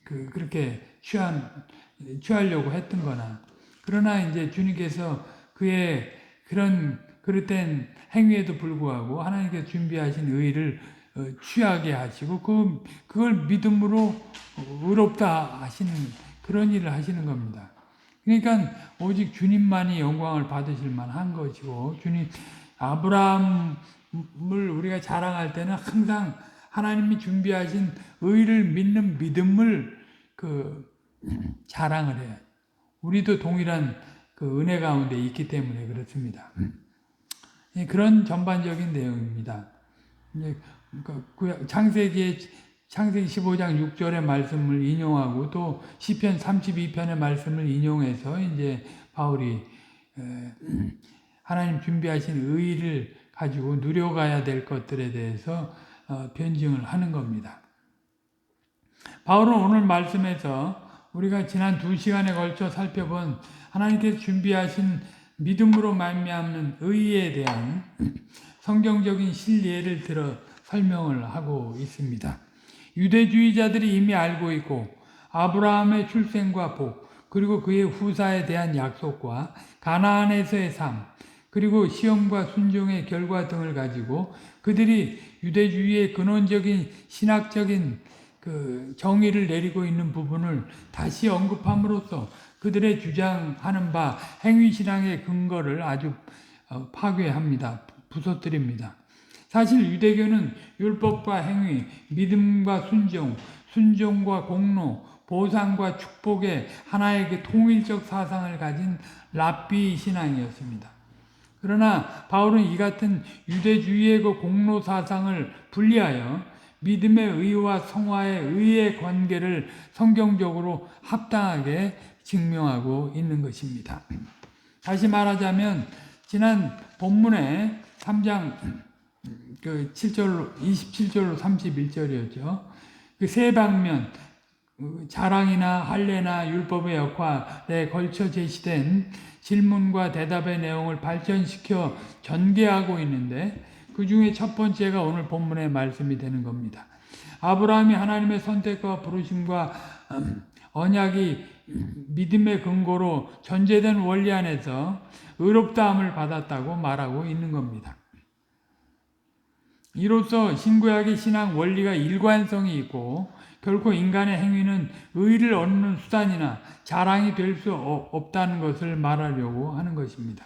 그렇게 취하려고 했던 거나 그러나 이제 주님께서 그의 그런 그릇된 행위에도 불구하고 하나님께서 준비하신 의를 취하게 하시고 그걸 믿음으로 의롭다 하시는 그런 일을 하시는 겁니다. 그러니까 오직 주님만이 영광을 받으실 만한 것이고 주님 아브라함을 우리가 자랑할 때는 항상 하나님이 준비하신 의를 믿는 믿음을 자랑을 해요. 우리도 동일한 은혜 가운데 있기 때문에 그렇습니다. 그런 전반적인 내용입니다. 창세기 15장 6절의 말씀을 인용하고 또 시편 32편의 말씀을 인용해서 이제 바울이 하나님 준비하신 의를 가지고 누려가야 될 것들에 대해서 변증을 하는 겁니다. 바울은 오늘 말씀에서 우리가 지난 2시간에 걸쳐 살펴본 하나님께서 준비하신 믿음으로 말미암는 의에 대한 성경적인 실예를 들어 설명을 하고 있습니다. 유대주의자들이 이미 알고 있고 아브라함의 출생과 복, 그리고 그의 후사에 대한 약속과 가나안에서의 삶, 그리고 시험과 순종의 결과 등을 가지고 그들이 유대주의의 근원적인 신학적인 정의를 내리고 있는 부분을 다시 언급함으로써 그들의 주장하는 바 행위신앙의 근거를 아주 파괴합니다. 부서뜨립니다. 사실 유대교는 율법과 행위, 믿음과 순종, 순종과 공로, 보상과 축복의 하나의 통일적 사상을 가진 랍비 신앙이었습니다. 그러나 바울은 이 같은 유대주의의 공로 사상을 분리하여 믿음의 의와 성화의 의의 관계를 성경적으로 합당하게 증명하고 있는 것입니다. 다시 말하자면 지난 본문의 3장 27절로 31절이었죠. 그 세 방면 자랑이나 할례나 율법의 역할에 걸쳐 제시된 질문과 대답의 내용을 발전시켜 전개하고 있는데 그 중에 첫 번째가 오늘 본문의 말씀이 되는 겁니다. 아브라함이 하나님의 선택과 부르심과 언약이 믿음의 근거로 전제된 원리 안에서 의롭다함을 받았다고 말하고 있는 겁니다. 이로써 신구약의 신앙 원리가 일관성이 있고 결코 인간의 행위는 의를 얻는 수단이나 자랑이 될 수 없다는 것을 말하려고 하는 것입니다.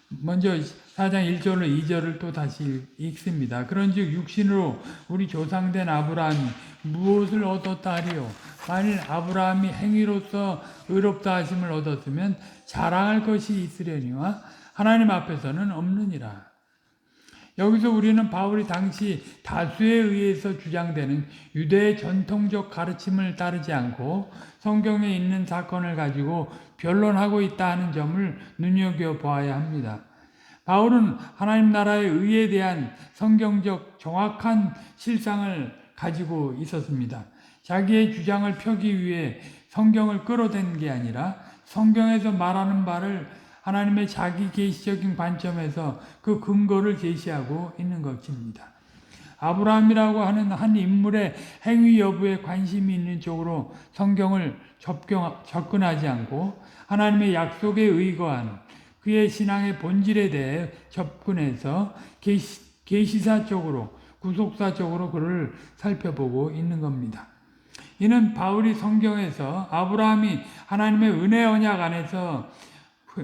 먼저 4장 1절로 2절을 또 다시 읽습니다. 그런즉 육신으로 우리 조상된 아브라함이 무엇을 얻었다 하리요? 만일 아브라함이 행위로서 의롭다 하심을 얻었으면 자랑할 것이 있으려니와 하나님 앞에서는 없느니라. 여기서 우리는 바울이 당시 다수에 의해서 주장되는 유대의 전통적 가르침을 따르지 않고 성경에 있는 사건을 가지고 변론하고 있다 하는 점을 눈여겨보아야 합니다. 바울은 하나님 나라의 의에 대한 성경적 정확한 실상을 가지고 있었습니다. 자기의 주장을 펴기 위해 성경을 끌어댄 게 아니라 성경에서 말하는 바를 하나님의 자기 계시적인 관점에서 그 근거를 제시하고 있는 것입니다. 아브라함이라고 하는 한 인물의 행위 여부에 관심이 있는 쪽으로 성경을 접근하지 않고 하나님의 약속에 의거한 그의 신앙의 본질에 대해 접근해서 계시사적으로 구속사적으로 그를 살펴보고 있는 겁니다. 이는 바울이 성경에서 아브라함이 하나님의 은혜 언약 안에서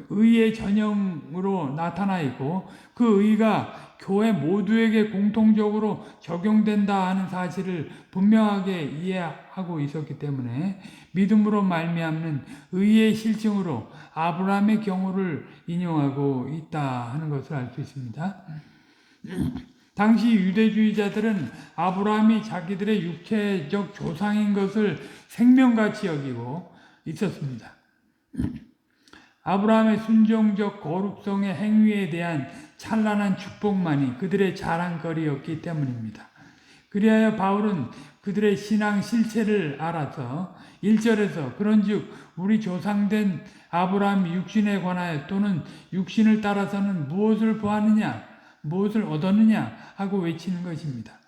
의의 전형으로 나타나 있고 그 의가 교회 모두에게 공통적으로 적용된다 하는 사실을 분명하게 이해하고 있었기 때문에 믿음으로 말미암는 의의 실증으로 아브라함의 경우를 인용하고 있다 하는 것을 알 수 있습니다. 당시 유대주의자들은 아브라함이 자기들의 육체적 조상인 것을 생명같이 여기고 있었습니다. 아브라함의 순종적 거룩성의 행위에 대한 찬란한 축복만이 그들의 자랑거리였기 때문입니다. 그리하여 바울은 그들의 신앙 실체를 알아서 1절에서 그런즉 우리 조상된 아브라함 육신에 관하여 또는 육신을 따라서는 무엇을 보았느냐 무엇을 얻었느냐 하고 외치는 것입니다.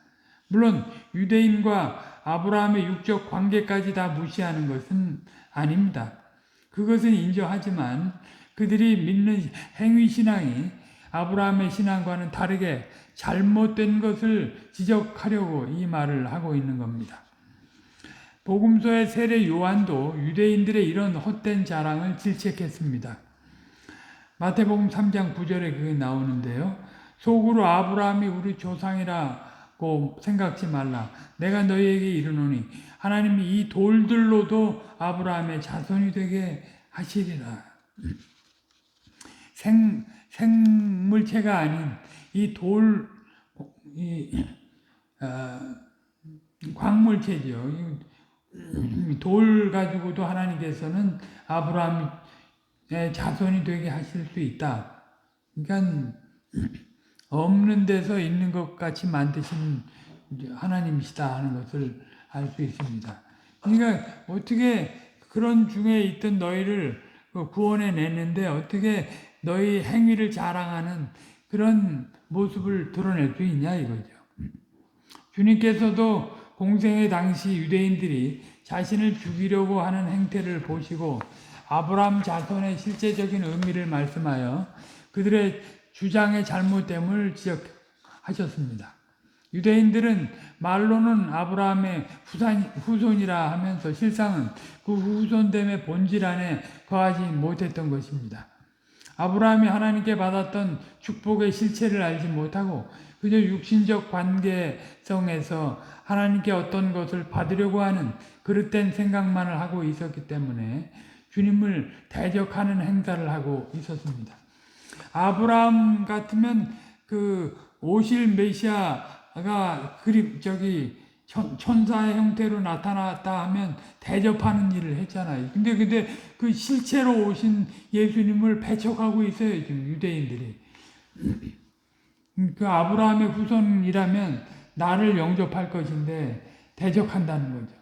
물론 유대인과 아브라함의 육적 관계까지 다 무시하는 것은 아닙니다. 그것은 인정하지만 그들이 믿는 행위신앙이 아브라함의 신앙과는 다르게 잘못된 것을 지적하려고 이 말을 하고 있는 겁니다. 복음서의 세례 요한도 유대인들의 이런 헛된 자랑을 질책했습니다. 마태복음 3장 9절에 그게 나오는데요. 속으로 아브라함이 우리 조상이라고 생각지 말라. 내가 너희에게 이르노니 하나님이 이 돌들로도 아브라함의 자손이 되게 하시리라. 생물체가 아닌 이 광물체죠. 돌 가지고도 하나님께서는 아브라함의 자손이 되게 하실 수 있다. 그러니까 없는 데서 있는 것 같이 만드신 하나님이시다 하는 것을 알 수 있습니다. 그러니까 어떻게 그런 중에 있던 너희를 구원해 냈는데 어떻게 너희 행위를 자랑하는 그런 모습을 드러낼 수 있냐 이거죠. 주님께서도 공생의 당시 유대인들이 자신을 죽이려고 하는 행태를 보시고 아브라함 자손의 실제적인 의미를 말씀하여 그들의 주장의 잘못됨을 지적하셨습니다. 유대인들은 말로는 아브라함의 후손이라 하면서 실상은 그 후손됨의 본질 안에 거하지 못했던 것입니다. 아브라함이 하나님께 받았던 축복의 실체를 알지 못하고 그저 육신적 관계성에서 하나님께 어떤 것을 받으려고 하는 그릇된 생각만을 하고 있었기 때문에 주님을 대적하는 행사를 하고 있었습니다. 아브라함 같으면 그 오실 메시아가 천사의 형태로 나타났다 하면 대접하는 일을 했잖아요. 근데 그 실체로 오신 예수님을 배척하고 있어요, 지금 유대인들이. 그 아브라함의 후손이라면 나를 영접할 것인데 대적한다는 거죠.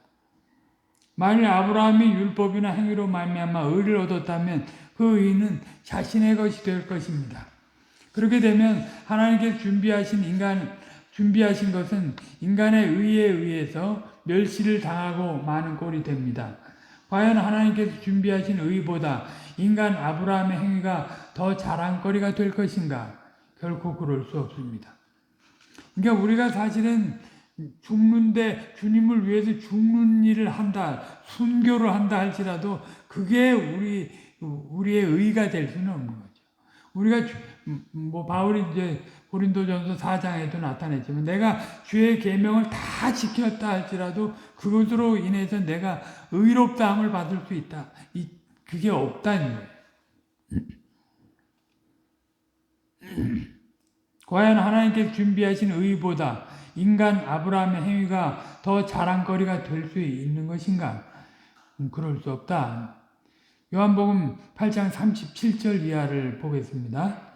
만일 아브라함이 율법이나 행위로 말미암아 의를 얻었다면 그 의는 자신의 것이 될 것입니다. 그렇게 되면 하나님께서 준비하신 것은 인간의 의에 의해서 멸시를 당하고 마는 꼴이 됩니다. 과연 하나님께서 준비하신 의보다 인간 아브라함의 행위가 더 자랑거리가 될 것인가? 결코 그럴 수 없습니다. 그러니까 우리가 사실은 죽는데 주님을 위해서 죽는 일을 한다, 순교를 한다 할지라도 그게 우리의 의가 될 수는 없는 거죠. 우리가 바울이 이제 고린도전서 4장에도 나타냈지만 내가 주의 계명을 다 지켰다 할지라도 그것으로 인해서 내가 의롭다함을 받을 수 있다. 그게 없다는 거예요. 과연 하나님께서 준비하신 의보다 인간 아브라함의 행위가 더 자랑거리가 될 수 있는 것인가? 그럴 수 없다. 요한복음 8장 37절 이하를 보겠습니다.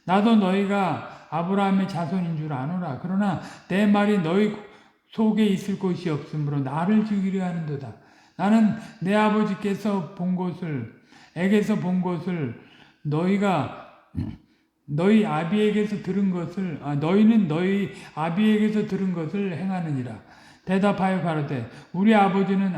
나도 너희가 아브라함의 자손인 줄 아노라. 그러나 내 말이 너희 속에 있을 곳이 없으므로 나를 죽이려 하는도다. 나는 내 아버지께서 본 것을 에게서 본 것을 너희 아비에게서 들은 것을 너희는 너희 아비에게서 들은 것을 행하느니라. 대답하여 가로되 우리 아버지는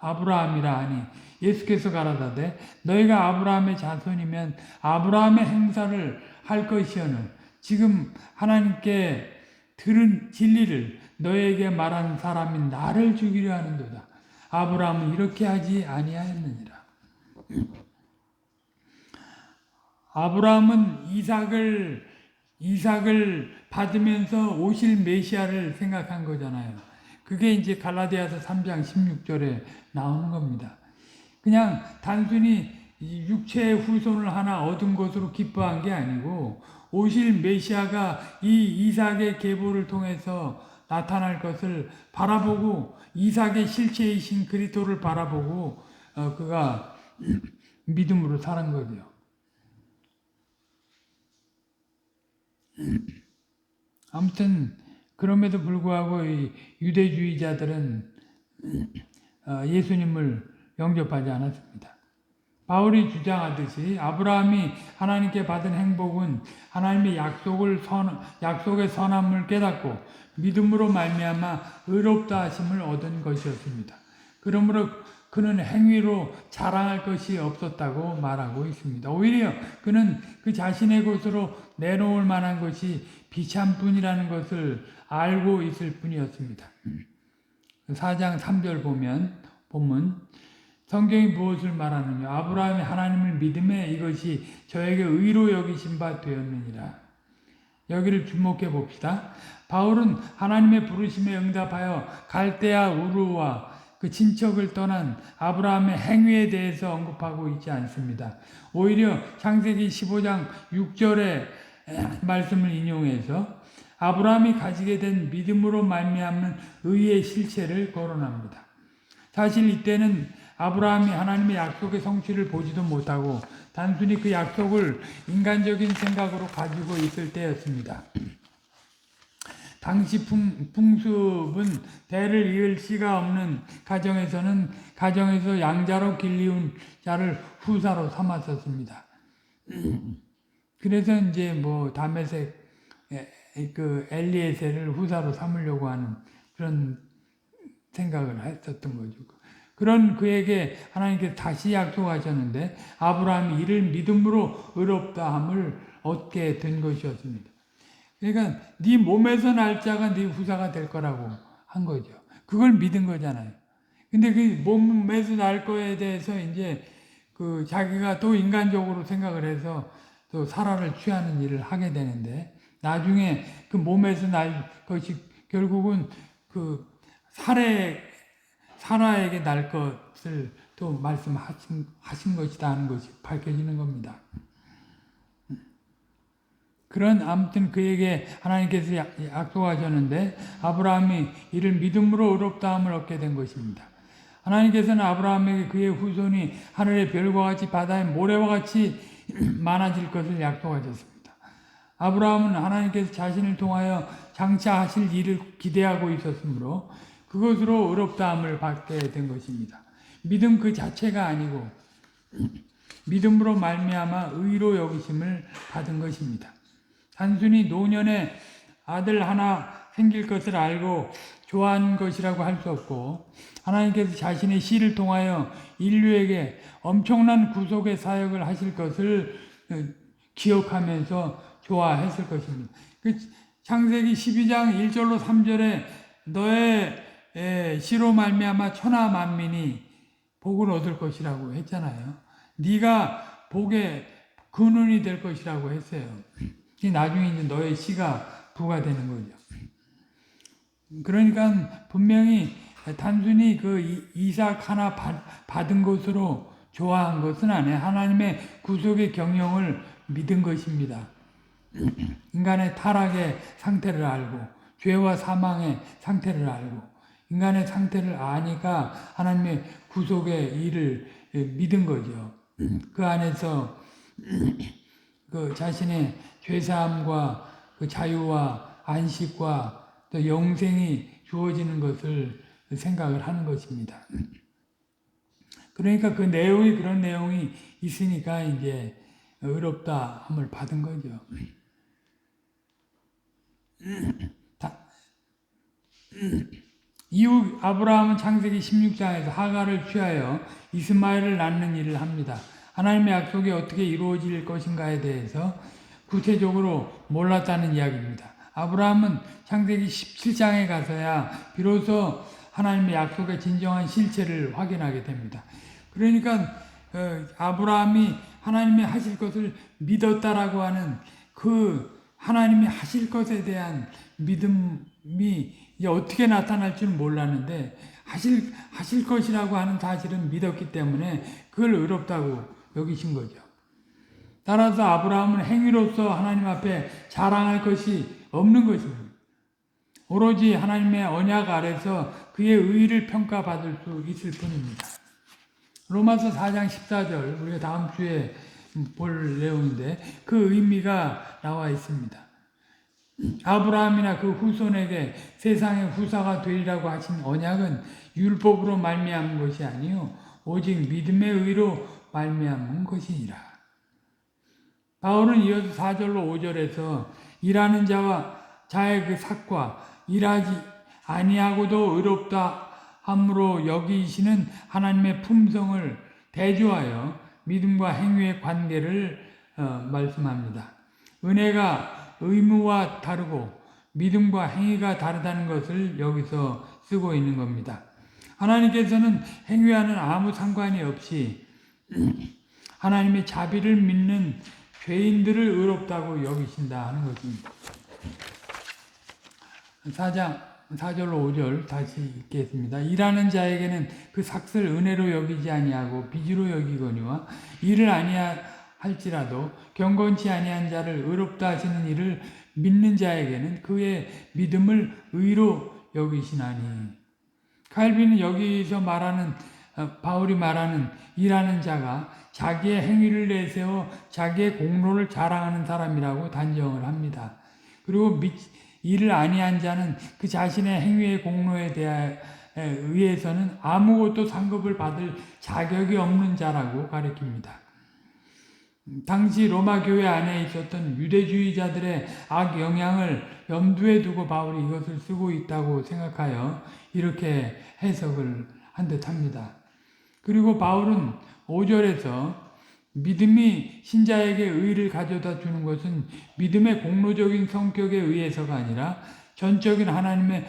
아브라함이라 하니 예수께서 가라사대 너희가 아브라함의 자손이면 아브라함의 행사를 할 것이오늘 지금 하나님께 들은 진리를 너희에게 말하는 사람인 나를 죽이려 하는도다. 아브라함은 이렇게 하지 아니하였느니라. 아브라함은 이삭을 받으면서 오실 메시아를 생각한 거잖아요. 그게 이제 갈라디아서 3장 16절에 나오는 겁니다. 그냥 단순히 육체의 후손을 하나 얻은 것으로 기뻐한 게 아니고 오실 메시아가 이 이삭의 계보를 통해서 나타날 것을 바라보고 이삭의 실체이신 그리스도를 바라보고 그가 믿음으로 사는 거죠. 아무튼 그럼에도 불구하고 이 유대주의자들은 예수님을 영접하지 않았습니다. 바울이 주장하듯이 아브라함이 하나님께 받은 행복은 하나님의 약속의 선함을 깨닫고 믿음으로 말미암아 의롭다 하심을 얻은 것이었습니다. 그러므로 그는 행위로 자랑할 것이 없었다고 말하고 있습니다. 오히려 그는 그 자신의 것으로 내놓을 만한 것이 비참뿐이라는 것을 알고 있을 뿐이었습니다. 4장 3절 보면 본문 성경이 무엇을 말하느냐? 아브라함이 하나님을 믿음에 이것이 저에게 의로 여기신 바 되었느니라. 여기를 주목해 봅시다. 바울은 하나님의 부르심에 응답하여 갈대아 우르와 그 친척을 떠난 아브라함의 행위에 대해서 언급하고 있지 않습니다. 오히려 창세기 15장 6절의 말씀을 인용해서 아브라함이 가지게 된 믿음으로 말미암는 의의 실체를 거론합니다. 사실 이때는 아브라함이 하나님의 약속의 성취를 보지도 못하고 단순히 그 약속을 인간적인 생각으로 가지고 있을 때였습니다. 당시 풍습은 대를 이을 씨가 없는 가정에서 양자로 길리운 자를 후사로 삼았었습니다. 그래서 이제 뭐 다메섹 그 엘리에셀을 후사로 삼으려고 하는 그런 생각을 했었던 거죠. 그런 그에게 하나님께서 다시 약속하셨는데 아브라함이 이를 믿음으로 의롭다함을 얻게 된 것이었습니다. 그러니까 네 몸에서 날 자가 네 후사가 될 거라고 한 거죠. 그걸 믿은 거잖아요. 근데 그 몸에서 날 거에 대해서 이제 그 자기가 또 인간적으로 생각을 해서 또 사라를 취하는 일을 하게 되는데 나중에 그 몸에서 날 것이 결국은 그 사라에게 날 것을 또 말씀하신 것이다 하는 것이 밝혀지는 겁니다. 아무튼 그에게 하나님께서 약속하셨는데 아브라함이 이를 믿음으로 의롭다함을 얻게 된 것입니다. 하나님께서는 아브라함에게 그의 후손이 하늘의 별과 같이 바다의 모래와 같이 많아질 것을 약속하셨습니다. 아브라함은 하나님께서 자신을 통하여 장차 하실 일을 기대하고 있었으므로 그것으로 의롭다함을 받게 된 것입니다. 믿음 그 자체가 아니고 믿음으로 말미암아 의로 여기심을 받은 것입니다. 단순히 노년에 아들 하나 생길 것을 알고 좋아한 것이라고 할 수 없고 하나님께서 자신의 씨를 통하여 인류에게 엄청난 구속의 사역을 하실 것을 기억하면서 좋아했을 것입니다. 창세기 12장 1절로 3절에 너의 씨로 말미암아 천하 만민이 복을 얻을 것이라고 했잖아요. 네가 복의 근원이 될 것이라고 했어요. 나중에 이제 너의 씨가 부가 되는 거죠. 그러니까 분명히 단순히 그 이삭 하나 받은 것으로 좋아한 것은 아니에요. 하나님의 구속의 경영을 믿은 것입니다. 인간의 타락의 상태를 알고 죄와 사망의 상태를 알고 인간의 상태를 아니까 하나님의 구속의 일을 믿은 거죠. 그 안에서 그 자신의 죄사함과 그 자유와 안식과 또 영생이 주어지는 것을 생각을 하는 것입니다. 그러니까 그 내용이 그런 내용이 있으니까 이제 의롭다함을 받은 거죠. 이후 아브라함은 창세기 16장에서 하갈을 취하여 이스마엘을 낳는 일을 합니다. 하나님의 약속이 어떻게 이루어질 것인가에 대해서 구체적으로 몰랐다는 이야기입니다. 아브라함은 창세기 17장에 가서야 비로소 하나님의 약속의 진정한 실체를 확인하게 됩니다. 그러니까 아브라함이 하나님이 하실 것을 믿었다라고 하는 그 하나님이 하실 것에 대한 믿음이 이제 어떻게 나타날 줄 몰랐는데 하실 것이라고 하는 사실은 믿었기 때문에 그걸 의롭다고 여기신 거죠. 따라서 아브라함은 행위로서 하나님 앞에 자랑할 것이 없는 것입니다. 오로지 하나님의 언약 아래서 그의 의의를 평가받을 수 있을 뿐입니다. 로마서 4장 14절, 우리가 다음 주에 볼 내용인데 그 의미가 나와 있습니다. 아브라함이나 그 후손에게 세상의 후사가 되리라고 하신 언약은 율법으로 말미암은 것이 아니요 오직 믿음의 의로 말미암은 것이니라. 바울은 이어서 4절로 5절에서 일하는 자의 그 삭과 일하지 아니하고도 의롭다 함으로 여기시는 하나님의 품성을 대조하여 믿음과 행위의 관계를 말씀합니다. 은혜가 의무와 다르고 믿음과 행위가 다르다는 것을 여기서 쓰고 있는 겁니다. 하나님께서는 행위와는 아무 상관이 없이 하나님의 자비를 믿는 죄인들을 의롭다고 여기신다 하는 것입니다. 4절로 5절 다시 읽겠습니다. 일하는 자에게는 그 삭을 은혜로 여기지 아니하고 빚으로 여기거니와 일을 아니할지라도 경건치 아니한 자를 의롭다 하시는 일을 믿는 자에게는 그의 믿음을 의로 여기시나니. 칼빈은 여기서 바울이 말하는 일하는 자가 자기의 행위를 내세워 자기의 공로를 자랑하는 사람이라고 단정을 합니다. 그리고 일을 아니한 자는 그 자신의 행위의 공로에 의해서는 아무것도 상급을 받을 자격이 없는 자라고 가리킵니다. 당시 로마 교회 안에 있었던 유대주의자들의 악 영향을 염두에 두고 바울이 이것을 쓰고 있다고 생각하여 이렇게 해석을 한 듯합니다. 그리고 바울은 5절에서 믿음이 신자에게 의의를 가져다 주는 것은 믿음의 공로적인 성격에 의해서가 아니라 전적인 하나님의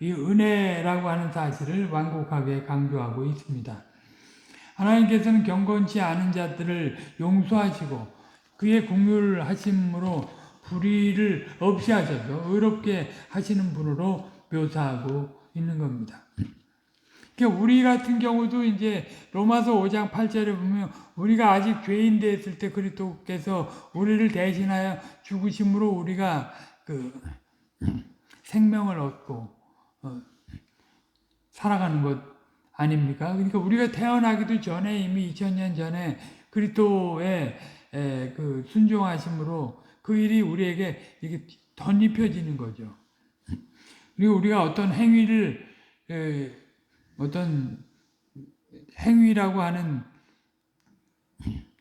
은혜라고 하는 사실을 완곡하게 강조하고 있습니다. 하나님께서는 경건치 않은 자들을 용서하시고 그의 긍휼하심으로 불의를 없이 하셔서 의롭게 하시는 분으로 묘사하고 있는 겁니다. 우리 같은 경우도 이제 로마서 5장 8절에 보면 우리가 아직 죄인 되었을 때 그리스도께서 우리를 대신하여 죽으심으로 우리가 그 생명을 얻고 살아가는 것 아닙니까? 그러니까 우리가 태어나기도 전에 이미 2000년 전에 그리스도의 그 순종하심으로 그 일이 우리에게 이게 덧입혀지는 거죠. 그리고 우리가 어떤 행위라고 하는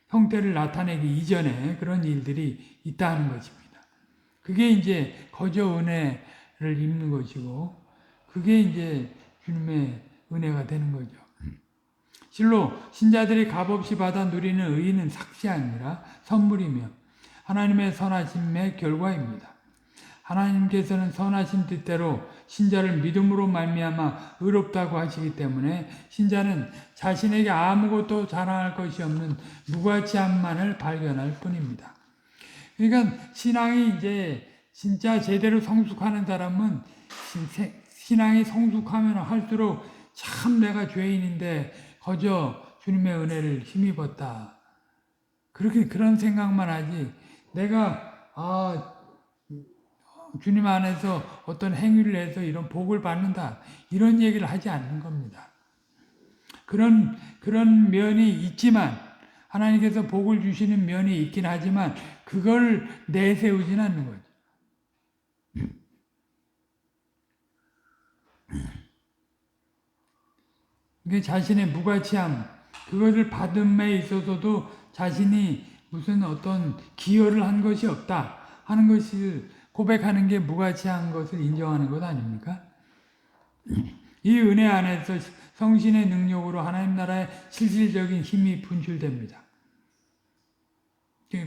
형태를 나타내기 이전에 그런 일들이 있다는 것입니다. 그게 이제 거저 은혜를 입는 것이고, 그게 이제 주님의 은혜가 되는 거죠. 실로 신자들이 값없이 받아 누리는 의의는 삭시 아니라 선물이며 하나님의 선하심의 결과입니다. 하나님께서는 선하신 뜻대로 신자를 믿음으로 말미암아 의롭다고 하시기 때문에 신자는 자신에게 아무것도 자랑할 것이 없는 무가치함만을 발견할 뿐입니다. 그러니까 신앙이 이제 진짜 제대로 성숙하는 사람은 신앙이 성숙하면 할수록 참 내가 죄인인데 거저 주님의 은혜를 힘입었다. 그런 생각만 하지 내가 주님 안에서 어떤 행위를 해서 이런 복을 받는다. 이런 얘기를 하지 않는 겁니다. 그런 면이 있지만, 하나님께서 복을 주시는 면이 있긴 하지만, 그걸 내세우진 않는 거죠. 그게 자신의 무가치함, 그것을 받음에 있어서도 자신이 무슨 어떤 기여를 한 것이 없다 하는 것을 고백하는 게 무가치한 것을 인정하는 것 아닙니까? 이 은혜 안에서 성신의 능력으로 하나님 나라의 실질적인 힘이 분출됩니다.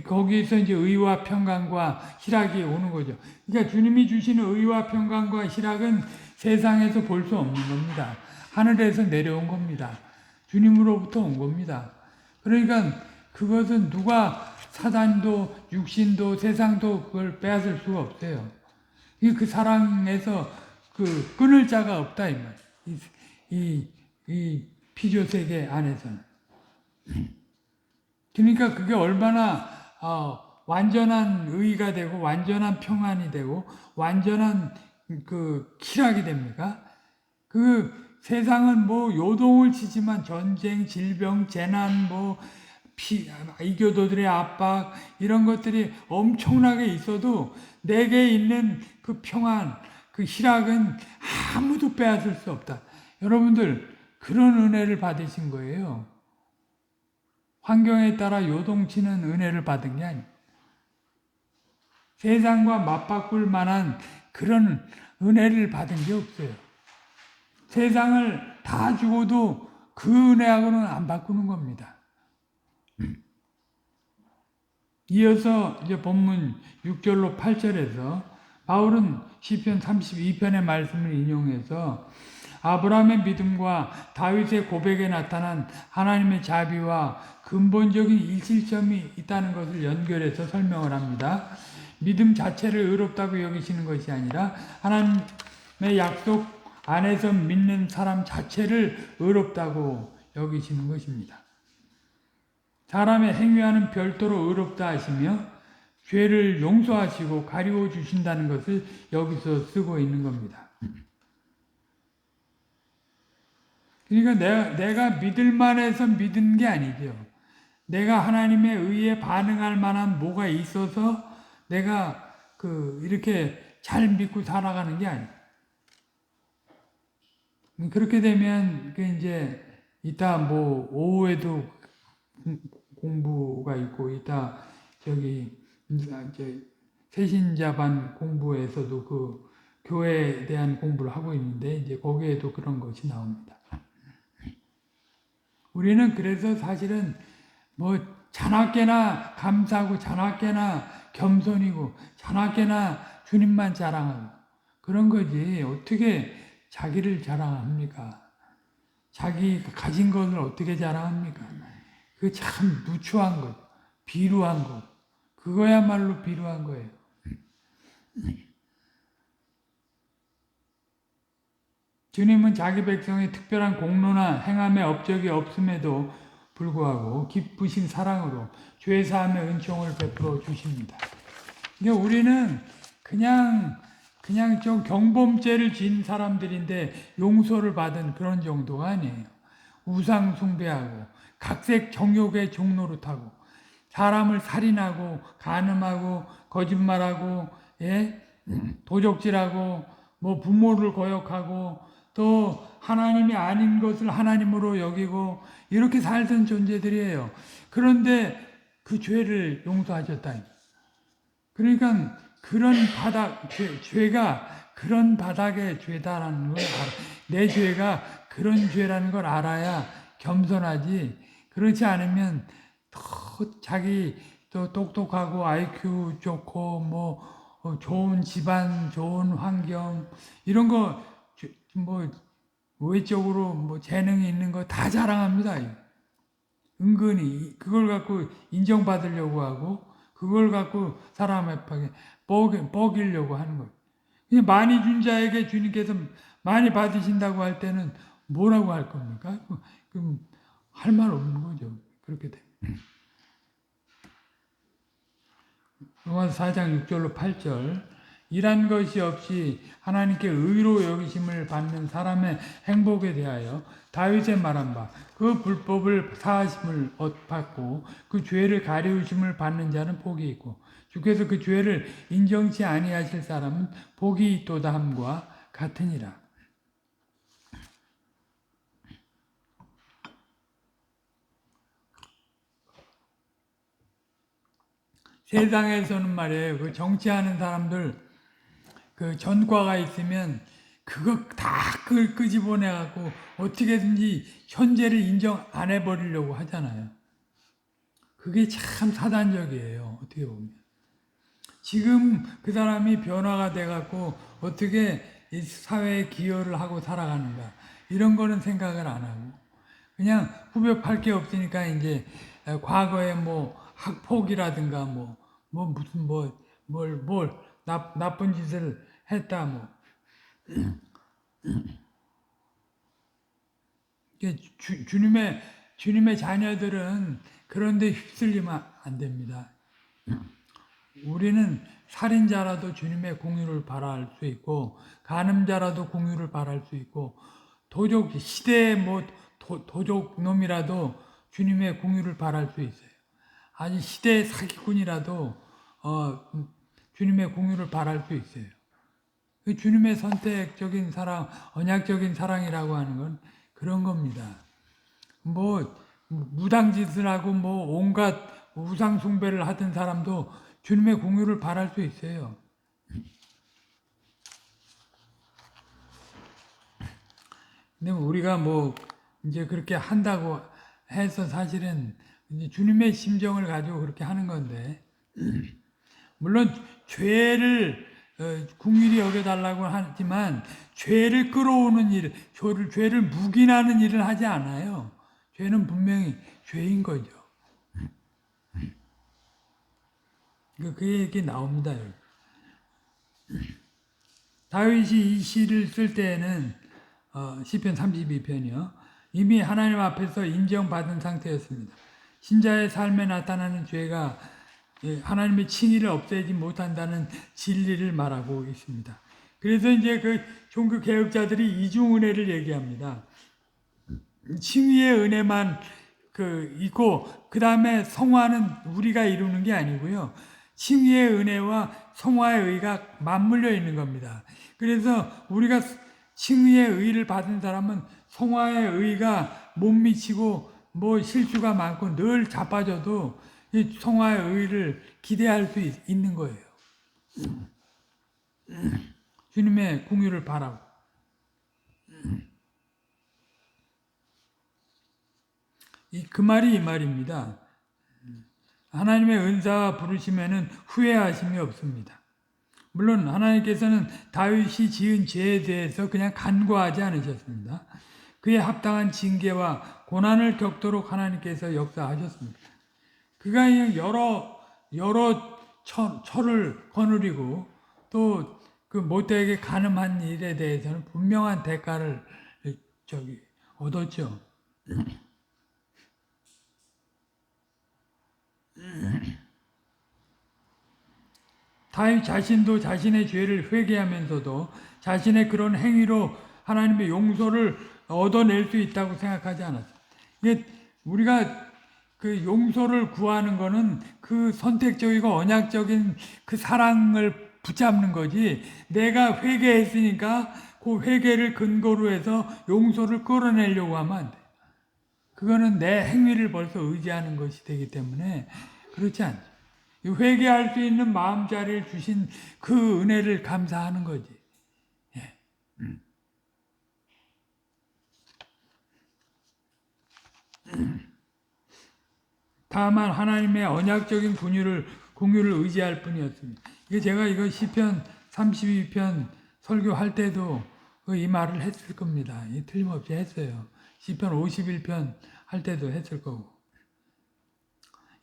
거기에서 이제 의와 평강과 희락이 오는 거죠. 그러니까 주님이 주시는 의와 평강과 희락은 세상에서 볼 수 없는 겁니다. 하늘에서 내려온 겁니다. 주님으로부터 온 겁니다. 그러니까 그것은 누가 사단도 육신도 세상도 그걸 빼앗을 수가 없어요. 그 사랑에서 그 끊을 자가 없다 이 말. 이 피조 세계 안에서는. 그러니까 그게 얼마나 완전한 의가 되고 완전한 평안이 되고 완전한 그 희락이 됩니까? 그 세상은 뭐 요동을 치지만 전쟁, 질병, 재난, 뭐 이교도들의 압박 이런 것들이 엄청나게 있어도 내게 있는 그 평안, 그 희락은 아무도 빼앗을 수 없다. 여러분들 그런 은혜를 받으신 거예요. 환경에 따라 요동치는 은혜를 받은 게 아니에요. 세상과 맞바꿀 만한 그런 은혜를 받은 게 없어요. 세상을 다 주고도 그 은혜하고는 안 바꾸는 겁니다. 이어서 이제 본문 6절로 8절에서 바울은 시편 32편의 말씀을 인용해서 아브라함의 믿음과 다윗의 고백에 나타난 하나님의 자비와 근본적인 일치점이 있다는 것을 연결해서 설명을 합니다. 믿음 자체를 의롭다고 여기시는 것이 아니라 하나님의 약속 안에서 믿는 사람 자체를 의롭다고 여기시는 것입니다. 사람의 행위와는 별도로 의롭다 하시며 죄를 용서하시고 가리워 주신다는 것을 여기서 쓰고 있는 겁니다. 그러니까 내가 믿을 만해서 믿은 게 아니죠. 내가 하나님의 의에 반응할 만한 뭐가 있어서 내가 이렇게 잘 믿고 살아가는 게 아니에요. 그렇게 되면 이제 이따 뭐 오후에도 공부가 있고 이따 저기 새신자반 공부에서도 그 교회에 대한 공부를 하고 있는데 이제 거기에도 그런 것이 나옵니다. 우리는 그래서 사실은 뭐 자나깨나 감사하고 자나깨나 겸손이고 자나깨나 주님만 자랑하고 그런 거지 어떻게 자기를 자랑합니까? 자기 가진 것을 어떻게 자랑합니까? 그 참 누추한 것, 비루한 것, 그거야말로 비루한 거예요. 주님은 자기 백성의 특별한 공로나 행함의 업적이 없음에도 불구하고 기쁘신 사랑으로 죄사함의 은총을 베풀어 주십니다. 그러니까 우리는 그냥 좀 경범죄를 지은 사람들인데 용서를 받은 그런 정도가 아니에요. 우상 숭배하고 각색 정욕의 종로로 타고 사람을 살인하고 간음하고 거짓말하고 도적질하고 뭐 부모를 거역하고 또 하나님이 아닌 것을 하나님으로 여기고 이렇게 살던 존재들이에요. 그런데 그 죄를 용서하셨다. 그러니까 그런 죄가 그런 바닥의 죄다라는 걸 내 죄가 그런 죄라는 걸 알아야 겸손하지. 그렇지 않으면 또 자기 또 똑똑하고 IQ 좋고 뭐 좋은 집안, 좋은 환경 이런 거 뭐 외적으로 뭐 재능이 있는 거 다 자랑합니다. 은근히 그걸 갖고 인정받으려고 하고 그걸 갖고 사람 앞에 뻐기려고 하는 거예요. 그냥 많이 준 자에게 주님께서 많이 받으신다고 할 때는 뭐라고 할 겁니까? 그럼 할 말 없는 거죠. 그렇게 돼. 로마서 4장 6절로 8절 일한 것이 없이 하나님께 의로 여기심을 받는 사람의 행복에 대하여 다윗의 말한 바 그 불법을 사하심을 얻받고 그 죄를 가리우심을 받는 자는 복이 있고 주께서 그 죄를 인정치 아니하실 사람은 복이 있도다 함과 같으니라. 세상에서는 말이에요. 그 정치하는 사람들 그 전과가 있으면 그거 다 끄집어내갖고 어떻게든지 현재를 인정 안 해버리려고 하잖아요. 그게 참 사단적이에요. 어떻게 보면. 지금 그 사람이 변화가 돼갖고 어떻게 이 사회에 기여를 하고 살아가는가. 이런 거는 생각을 안 하고. 그냥 후벼팔 게 없으니까 이제 과거에 뭐 학폭이라든가 뭐 무슨 나쁜 짓을 했다 뭐. 주님의 주님의 자녀들은 그런데 휩쓸리면 안 됩니다. 우리는 살인자라도 주님의 공유를 바랄 수 있고, 간음자라도 공유를 바랄 수 있고, 시대의 도적 놈이라도 주님의 공유를 바랄 수 있어요. 아니 시대의 사기꾼이라도 주님의 공유를 바랄 수 있어요. 그 주님의 선택적인 사랑, 언약적인 사랑이라고 하는 건 그런 겁니다. 무당짓을 하고 온갖 우상 숭배를 하던 사람도 주님의 공유를 바랄 수 있어요. 근데 우리가 이제 그렇게 한다고 해서 사실은 이제 주님의 심정을 가지고 그렇게 하는 건데, 물론 죄를 긍휼히 여겨달라고 하지만 죄를 끌어오는 일, 죄를 묵인하는 일을 하지 않아요. 죄는 분명히 죄인 거죠. 그 얘기 나옵니다. 다윗이 이 시를 쓸 때에는 시편 32편이요. 이미 하나님 앞에서 인정받은 상태였습니다. 신자의 삶에 나타나는 죄가 하나님의 칭의를 없애지 못한다는 진리를 말하고 있습니다. 그래서 이제 그 종교 개혁자들이 이중은혜를 얘기합니다. 칭의의 은혜만 있고 그 다음에 성화는 우리가 이루는 게 아니고요. 칭의의 은혜와 성화의 의가 맞물려 있는 겁니다. 그래서 우리가 칭의의 의를 받은 사람은 성화의 의가 못 미치고 실수가 많고 늘 자빠져도 이 성화의 의를 기대할 수 있는 거예요. 주님의 공유를 바라고. 그 말이 이 말입니다. 하나님의 은사와 부르심에는 후회하심이 없습니다. 물론 하나님께서는 다윗이 지은 죄에 대해서 그냥 간과하지 않으셨습니다. 그에 합당한 징계와 고난을 겪도록 하나님께서 역사하셨습니다. 그가 여러 철을 거느리고 또 그 못되게 간음한 일에 대해서는 분명한 대가를 얻었죠. 다윗 자신도 자신의 죄를 회개하면서도 자신의 그런 행위로 하나님의 용서를 얻어낼 수 있다고 생각하지 않았어요. 이게 우리가 그 용서를 구하는 거는 그 선택적이고 언약적인 그 사랑을 붙잡는 거지, 내가 회개했으니까 그 회개를 근거로 해서 용서를 끌어내려고 하면 안 돼. 그거는 내 행위를 벌써 의지하는 것이 되기 때문에 그렇지 않죠. 회개할 수 있는 마음자리를 주신 그 은혜를 감사하는 거지. 예. 다만 하나님의 언약적인 공유를 의지할 뿐이었습니다. 제가 시편 32편 설교할 때도 이 말을 했을 겁니다. 틀림없이 했어요. 시편 51편 할 때도 했을 거고.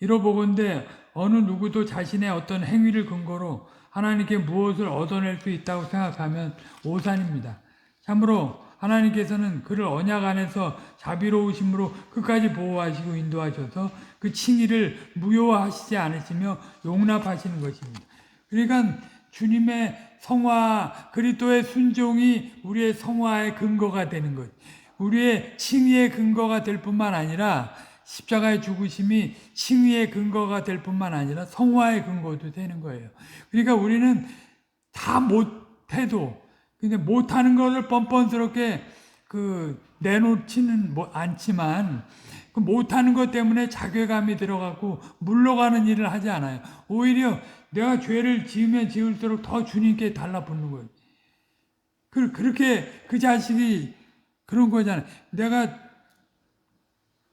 이러보건대 어느 누구도 자신의 어떤 행위를 근거로 하나님께 무엇을 얻어낼 수 있다고 생각하면 오산입니다. 참으로 하나님께서는 그를 언약 안에서 자비로우심으로 끝까지 보호하시고 인도하셔서 그 칭의를 무효화하시지 않으시며 용납하시는 것입니다. 그러니까 주님의 성화, 그리스도의 순종이 우리의 성화의 근거가 되는 것, 우리의 칭의의 근거가 될 뿐만 아니라 십자가의 죽으심이 칭의의 근거가 될 뿐만 아니라 성화의 근거도 되는 거예요. 그러니까 우리는 다 못해도, 근데 못하는 것을 뻔뻔스럽게 내놓지는 않지만, 그 못하는 것 때문에 자괴감이 들어가고 물러가는 일을 하지 않아요. 오히려 내가 죄를 지으면 지을수록 더 주님께 달라붙는 거예요. 그렇게 그 자식이 그런 거잖아요.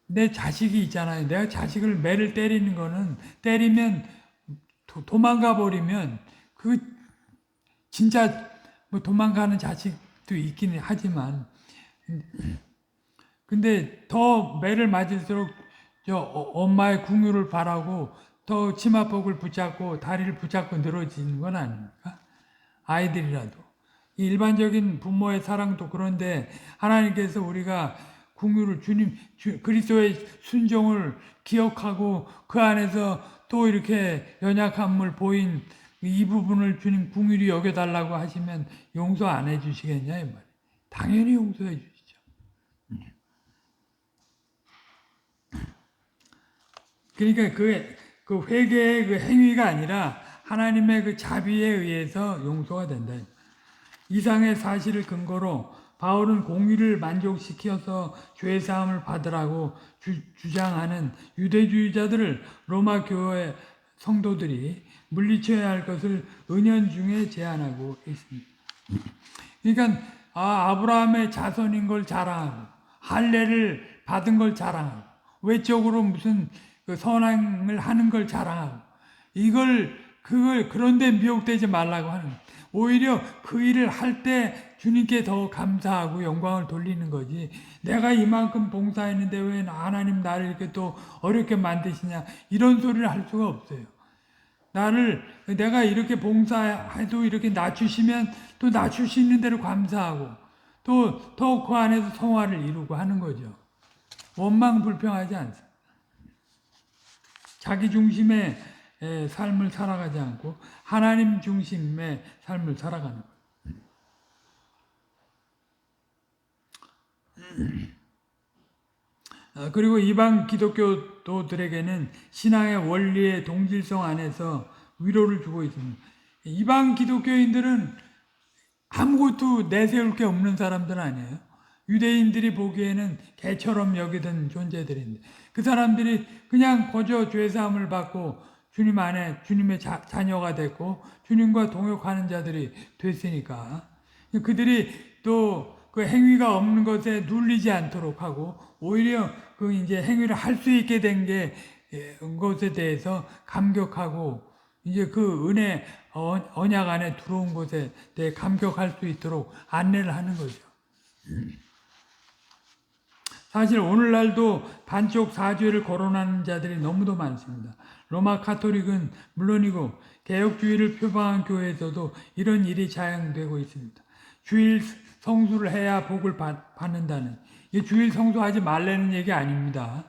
내 자식이 있잖아요. 내가 자식을 매를 때리는 거는, 때리면 도망가 버리면 진짜 도망가는 자식도 있긴 하지만, 근데 더 매를 맞을수록 엄마의 궁유를 바라고 더 치마폭을 붙잡고 다리를 붙잡고 늘어지는 건 아닙니까? 아이들이라도. 일반적인 부모의 사랑도 그런데 하나님께서 우리가 긍휼을 그리스도의 순종을 기억하고 그 안에서 또 이렇게 연약함을 보인 이 부분을 주님 긍휼히 여겨달라고 하시면 용서 안 해주시겠냐 이 말이에요. 당연히 용서해 주시죠. 그러니까 그 회개의 그 행위가 아니라 하나님의 그 자비에 의해서 용서가 된다. 이상의 사실을 근거로 바울은 공의를 만족시켜서 죄사함을 받으라고 주장하는 유대주의자들을 로마 교회 성도들이 물리쳐야 할 것을 은연중에 제안하고 있습니다. 그러니까 아브라함의 자손인 걸 자랑하고 할례를 받은 걸 자랑하고 외적으로 무슨 그 선행을 하는 걸 자랑하고 그걸 그런데 미혹되지 말라고 하는 거예요. 오히려 그 일을 할 때 주님께 더 감사하고 영광을 돌리는 거지. 내가 이만큼 봉사했는데 왜 하나님 나를 이렇게 또 어렵게 만드시냐 이런 소리를 할 수가 없어요. 내가 이렇게 봉사해도 이렇게 낮추시면 또 낮추시는 대로 감사하고 또 더 그 안에서 성화를 이루고 하는 거죠. 원망 불평하지 않습니다. 자기 중심의 삶을 살아가지 않고 하나님 중심의 삶을 살아가는 거예요. 그리고 이방 기독교도들에게는 신앙의 원리의 동질성 안에서 위로를 주고 있습니다. 이방 기독교인들은 아무것도 내세울 게 없는 사람들은 아니에요. 유대인들이 보기에는 개처럼 여기던 존재들인데 그 사람들이 그냥 거저 죄사함을 받고 주님 안에 주님의 자녀가 됐고 주님과 동역하는 자들이 됐으니까 그들이 또 그 행위가 없는 것에 눌리지 않도록 하고 오히려 그 이제 행위를 할 수 있게 된 것에 대해서 감격하고 이제 그 은혜 언약 안에 들어온 것에 대해 감격할 수 있도록 안내를 하는 거죠. 사실 오늘날도 반쪽 사죄를 거론하는 자들이 너무도 많습니다. 로마 카톨릭은 물론이고 개혁주의를 표방한 교회에서도 이런 일이 자행되고 있습니다. 주일 성수를 해야 복을 받는다는 이 주일 성수하지 말라는 얘기 아닙니다.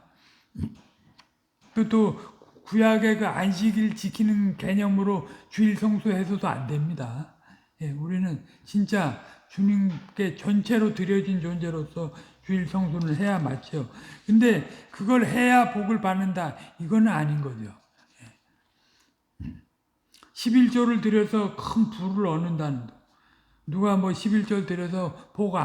또 구약의 그 안식일 지키는 개념으로 주일 성수해서도 안 됩니다. 우리는 진짜 주님께 전체로 드려진 존재로서 주일 성수를 해야 맞죠. 근데 그걸 해야 복을 받는다. 이건 아닌 거죠. 11조를 드려서 큰 부를 얻는다는 거. 누가 뭐 11조 드려서 복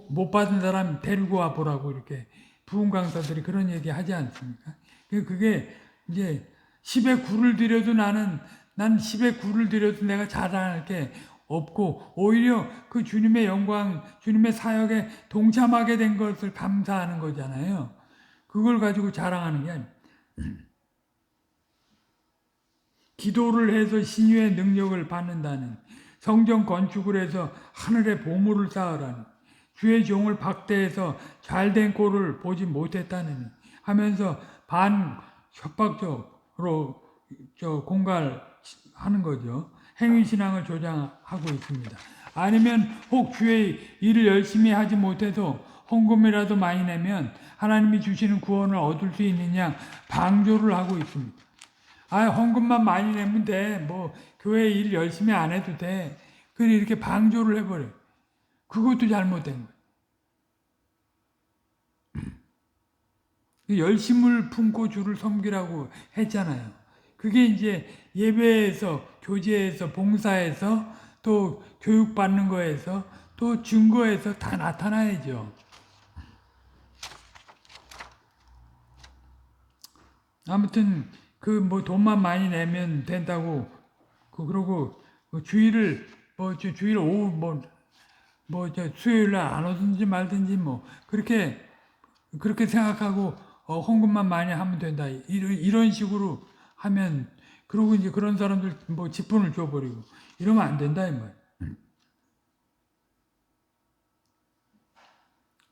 못 받은 사람 데리고 와 보라고 이렇게 부흥 강사들이 그런 얘기 하지 않습니까? 그게 이제 10의 9를 드려도 난 10의 9를 드려도 내가 자랑할 게 없고 오히려 그 주님의 영광, 주님의 사역에 동참하게 된 것을 감사하는 거잖아요. 그걸 가지고 자랑하는 게 아니에요. 기도를 해서 신유의 능력을 받는다는, 성전 건축을 해서 하늘에 보물을 쌓으라는, 주의 종을 박대해서 잘된 꼴을 보지 못했다는 하면서 협박적으로 공갈하는 거죠. 행위신앙을 조장하고 있습니다. 아니면 혹 주의 일을 열심히 하지 못해서 헌금이라도 많이 내면 하나님이 주시는 구원을 얻을 수 있느냐 방조를 하고 있습니다. 헌금만 많이 내면 돼. 뭐 교회 일 열심히 안 해도 돼. 그래 이렇게 방조를 해버려. 그것도 잘못된 거예요. 열심을 품고 주를 섬기라고 했잖아요. 그게 이제 예배에서, 교제에서, 봉사에서, 또 교육받는 거에서, 또 증거에서 다 나타나야죠. 아무튼 그 뭐 돈만 많이 내면 된다고 그러고 주일을 주일 오후 수요일 날 안 오든지 말든지 그렇게 생각하고 헌금만 많이 하면 된다. 이런 식으로 하면 그러고 이제 그런 사람들 직분을 줘버리고 이러면 안 된다 이 말.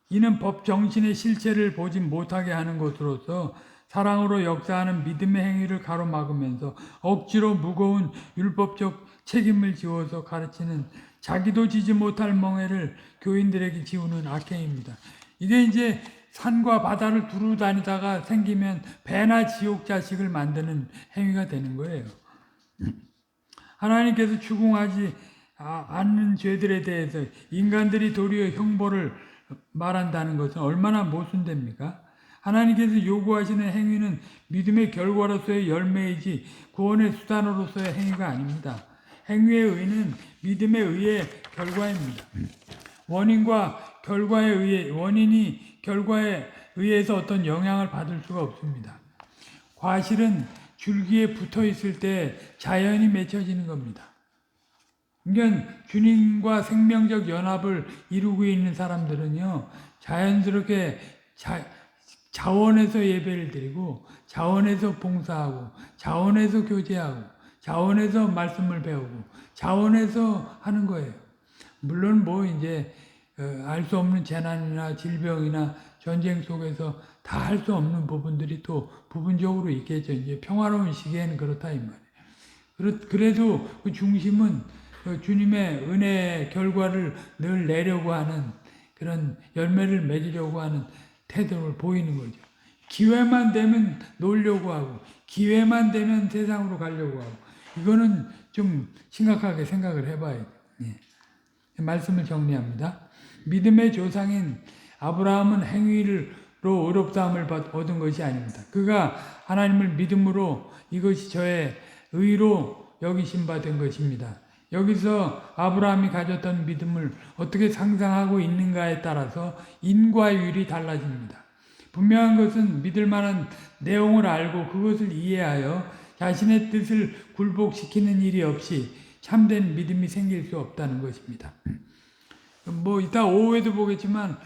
이는 법 정신의 실체를 보지 못하게 하는 것으로서 사랑으로 역사하는 믿음의 행위를 가로막으면서 억지로 무거운 율법적 책임을 지워서 가르치는 자기도 지지 못할 멍해를 교인들에게 지우는 악행입니다. 이게 이제 산과 바다를 두루 다니다가 생기면 배나 지옥 자식을 만드는 행위가 되는 거예요. 하나님께서 추궁하지 않는 죄들에 대해서 인간들이 도리어 형벌을 말한다는 것은 얼마나 모순됩니까? 하나님께서 요구하시는 행위는 믿음의 결과로서의 열매이지 구원의 수단으로서의 행위가 아닙니다. 행위의 의는 믿음에 의해 결과입니다. 원인과 결과에 의해 원인이 결과에 의해서 어떤 영향을 받을 수가 없습니다. 과실은 줄기에 붙어 있을 때 자연히 맺혀지는 겁니다. 그러니까 주님과 생명적 연합을 이루고 있는 사람들은요, 자연스럽게 자원에서 예배를 드리고, 자원에서 봉사하고, 자원에서 교제하고, 자원에서 말씀을 배우고, 자원에서 하는 거예요. 물론 뭐 이제 알 수 없는 재난이나 질병이나 전쟁 속에서 다 할 수 없는 부분들이 또 부분적으로 있겠죠. 이제 평화로운 시기에는 그렇다 이 말이에요. 그래도 그 중심은 주님의 은혜의 결과를 늘 내려고 하는 그런 열매를 맺으려고 하는 태도를 보이는 거죠. 기회만 되면 놀려고 하고 기회만 되면 세상으로 가려고 하고 이거는 좀 심각하게 생각을 해봐야 돼요. 예. 말씀을 정리합니다. 믿음의 조상인 아브라함은 행위로 의롭다함을 얻은 것이 아닙니다. 그가 하나님을 믿음으로 이것이 저의 의로 여기심 받은 것입니다. 여기서 아브라함이 가졌던 믿음을 어떻게 상상하고 있는가에 따라서 인과율이 달라집니다. 분명한 것은 믿을 만한 내용을 알고 그것을 이해하여 자신의 뜻을 굴복시키는 일이 없이 참된 믿음이 생길 수 없다는 것입니다. 뭐 이따 오후에도 보겠지만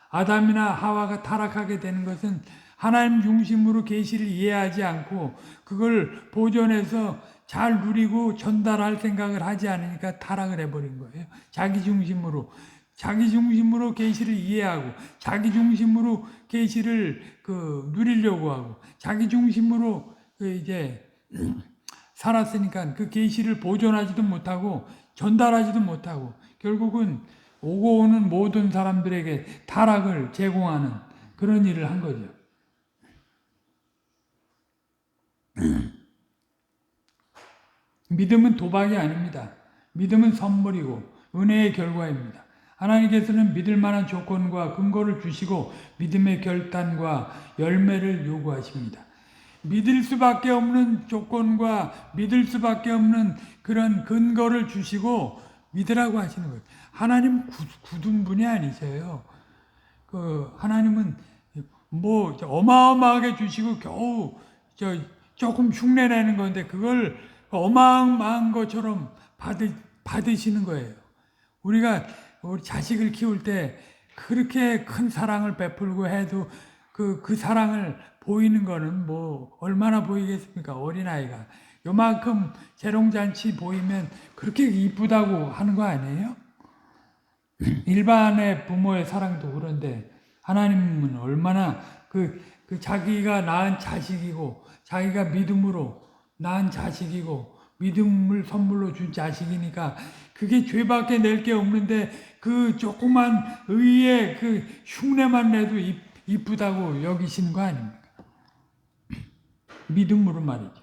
아담이나 하와가 타락하게 되는 것은 하나님 중심으로 계시를 이해하지 않고 그걸 보존해서 잘 누리고 전달할 생각을 하지 않으니까 타락을 해버린 거예요. 자기 중심으로 계시를 이해하고 자기 중심으로 계시를 누리려고 하고 자기 중심으로 이제 살았으니까 그 계시를 보존하지도 못하고 전달하지도 못하고 결국은 오고 오는 모든 사람들에게 타락을 제공하는 그런 일을 한 거죠. 믿음은 도박이 아닙니다. 믿음은 선물이고 은혜의 결과입니다. 하나님께서는 믿을 만한 조건과 근거를 주시고 믿음의 결단과 열매를 요구하십니다. 믿을 수밖에 없는 조건과 믿을 수밖에 없는 그런 근거를 주시고 믿으라고 하시는 거예요. 하나님 굳은 분이 아니세요. 하나님은 뭐 어마어마하게 주시고 겨우 조금 흉내내는 건데 그걸 어마어마한 것처럼 받으시는 거예요. 우리가 우리 자식을 키울 때 그렇게 큰 사랑을 베풀고 해도 그 사랑을 보이는 거는 뭐 얼마나 보이겠습니까? 어린아이가 요만큼 재롱잔치 보이면 그렇게 이쁘다고 하는 거 아니에요? 일반의 부모의 사랑도 그런데 하나님은 얼마나 그 자기가 낳은 자식이고 자기가 믿음으로 낳은 자식이고 믿음을 선물로 준 자식이니까 그게 죄밖에 낼 게 없는데 그 조그만 의의 그 흉내만 내도 이쁘다고 여기시는 거 아닙니까? 믿음으로 말이죠.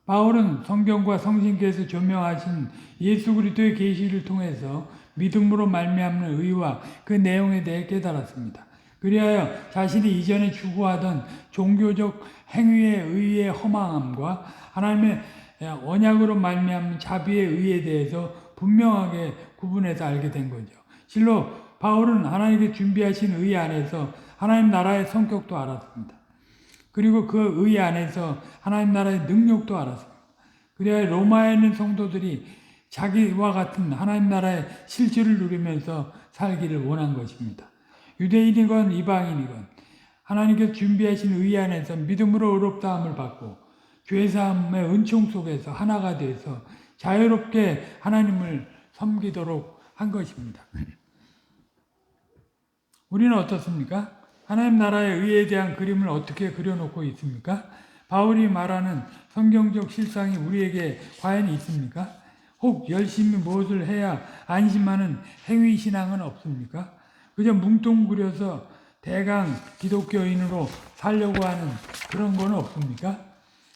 바울은 성경과 성신께서 조명하신 예수 그리스도의 계시를 통해서 믿음으로 말미암는 의와 그 내용에 대해 깨달았습니다. 그리하여 자신이 이전에 추구하던 종교적 행위의 의의 허망함과 하나님의 언약으로 말미암는 자비의 의에 대해서 분명하게 구분해서 알게 된 거죠. 실로 바울은 하나님께 준비하신 의 안에서 하나님 나라의 성격도 알았습니다. 그리고 그 의 안에서 하나님 나라의 능력도 알았습니다. 그래야 로마에 있는 성도들이 자기와 같은 하나님 나라의 실질을 누리면서 살기를 원한 것입니다. 유대인이건 이방인이건 하나님께서 준비하신 의 안에서 믿음으로 의롭다함을 받고 죄사함의 은총 속에서 하나가 돼서 자유롭게 하나님을 섬기도록 한 것입니다. 우리는 어떻습니까? 하나님 나라의 의에 대한 그림을 어떻게 그려놓고 있습니까? 바울이 말하는 성경적 실상이 우리에게 과연 있습니까? 혹 열심히 무엇을 해야 안심하는 행위신앙은 없습니까? 그저 뭉뚱그려서 대강 기독교인으로 살려고 하는 그런 건 없습니까?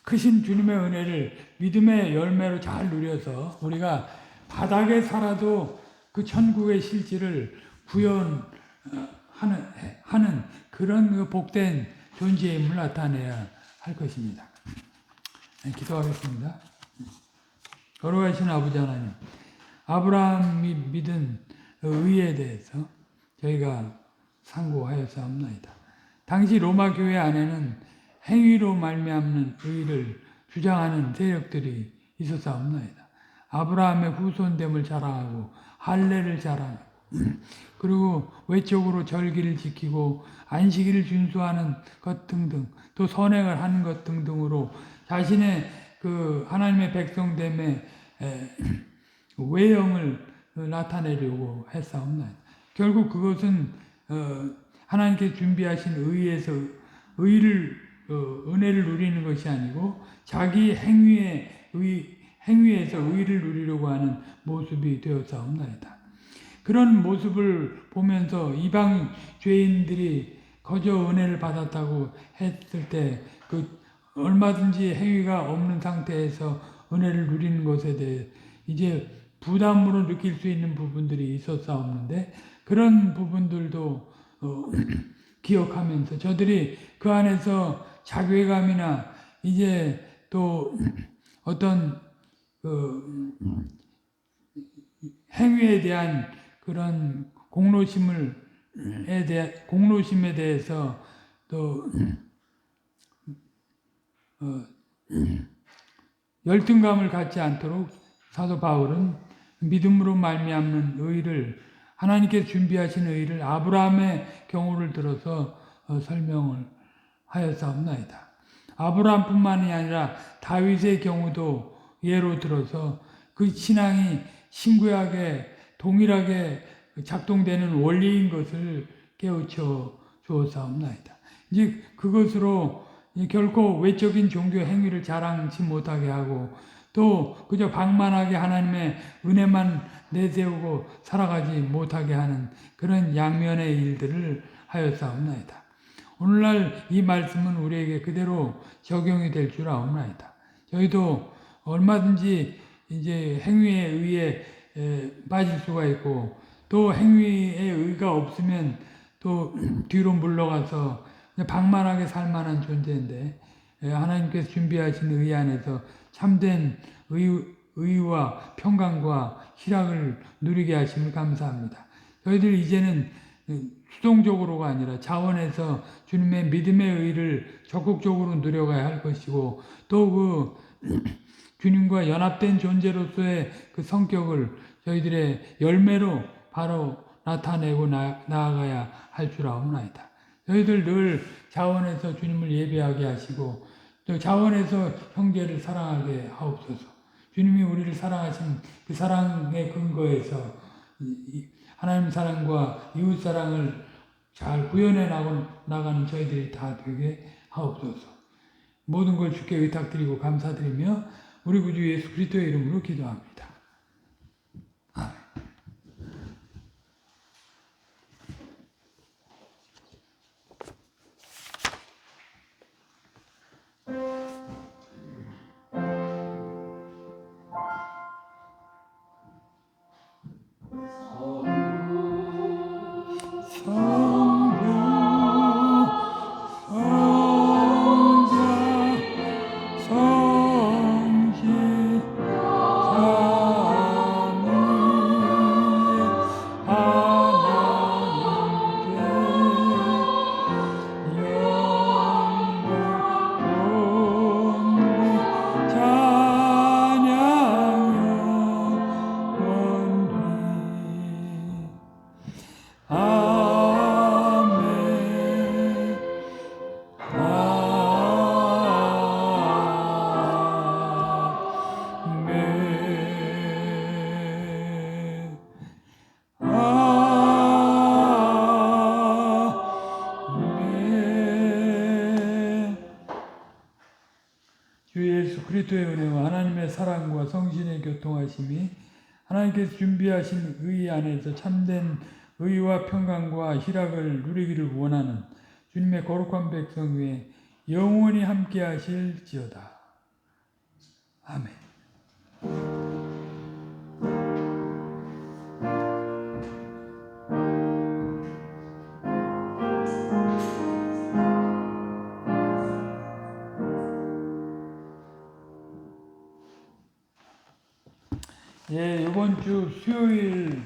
크신 주님의 은혜를 믿음의 열매로 잘 누려서 우리가 바닥에 살아도 그 천국의 실질을 구현하는 그런 그 복된 존재임을 나타내야 할 것입니다. 기도하겠습니다. 거룩하신 아버지 하나님, 아브라함이 믿은 의에 대해서 저희가 상고하였사옵나이다. 당시 로마 교회 안에는 행위로 말미암는 의를 주장하는 세력들이 있었사옵나이다. 아브라함의 후손됨을 자랑하고 할례를 자랑하고 그리고 외적으로 절기를 지키고 안식일을 준수하는 것 등등 또 선행을 하는 것 등등으로 자신의 그 하나님의 백성됨의 외형을 나타내려고 했사옵나이다. 결국 그것은 하나님께 준비하신 의에서 은혜를 누리는 것이 아니고 자기 행위에서 의를 누리려고 하는 모습이 되었사옵나이다. 그런 모습을 보면서 이방 죄인들이 거저 은혜를 받았다고 했을 때 그 얼마든지 행위가 없는 상태에서 은혜를 누리는 것에 대해 이제 부담으로 느낄 수 있는 부분들이 있었사옵는데 그런 부분들도 기억하면서 저들이 그 안에서 자괴감이나 이제 또 어떤 행위에 대한 그런 공로심에 대해서 또 열등감을 갖지 않도록 사도 바울은 믿음으로 말미암는 의를 하나님께서 준비하신 의를 아브라함의 경우를 들어서 설명을 하였사옵나이다. 아브라함뿐만이 아니라 다윗의 경우도 예로 들어서 그 신앙이 신구약에 동일하게 작동되는 원리인 것을 깨우쳐 주었사옵나이다. 이제 그것으로 결코 외적인 종교 행위를 자랑치 못하게 하고 또 그저 방만하게 하나님의 은혜만 내세우고 살아가지 못하게 하는 그런 양면의 일들을 하였사옵나이다. 오늘날 이 말씀은 우리에게 그대로 적용이 될 줄 아옵나이다. 저희도 얼마든지 이제 행위에 의해 빠질 수가 있고 또 행위에 의가 없으면 또 뒤로 물러가서 방만하게 살만한 존재인데 하나님께서 준비하신 의 안에서 참된 의와 평강과 희락을 누리게 하심을 감사합니다. 저희들 이제는 수동적으로가 아니라 자원에서 주님의 믿음의 의를 적극적으로 누려가야 할 것이고 또 그 주님과 연합된 존재로서의 그 성격을 저희들의 열매로 바로 나타내고 나아가야 할 줄 아옵나이다. 저희들 늘 자원에서 주님을 예배하게 하시고 또 자원에서 형제를 사랑하게 하옵소서. 주님이 우리를 사랑하신 그 사랑의 근거에서 하나님 사랑과 이웃 사랑을 잘 구현해 나가는 저희들이 다 되게 하옵소서. 모든 걸 주께 의탁드리고 감사드리며 우리 구주 예수 그리스도의 이름으로 기도합니다. 아멘. 성자 성지 주 예수 그리스도의 은혜와 하나님의 사랑과 성신의 교통하심이 하나님께서 준비하신 의 안에서 참된 의와 평강과 희락을 누리기를 원하는 주님의 거룩한 백성 위에 영원히 함께 하실지어다. 아멘. 예, 이번 주 수요일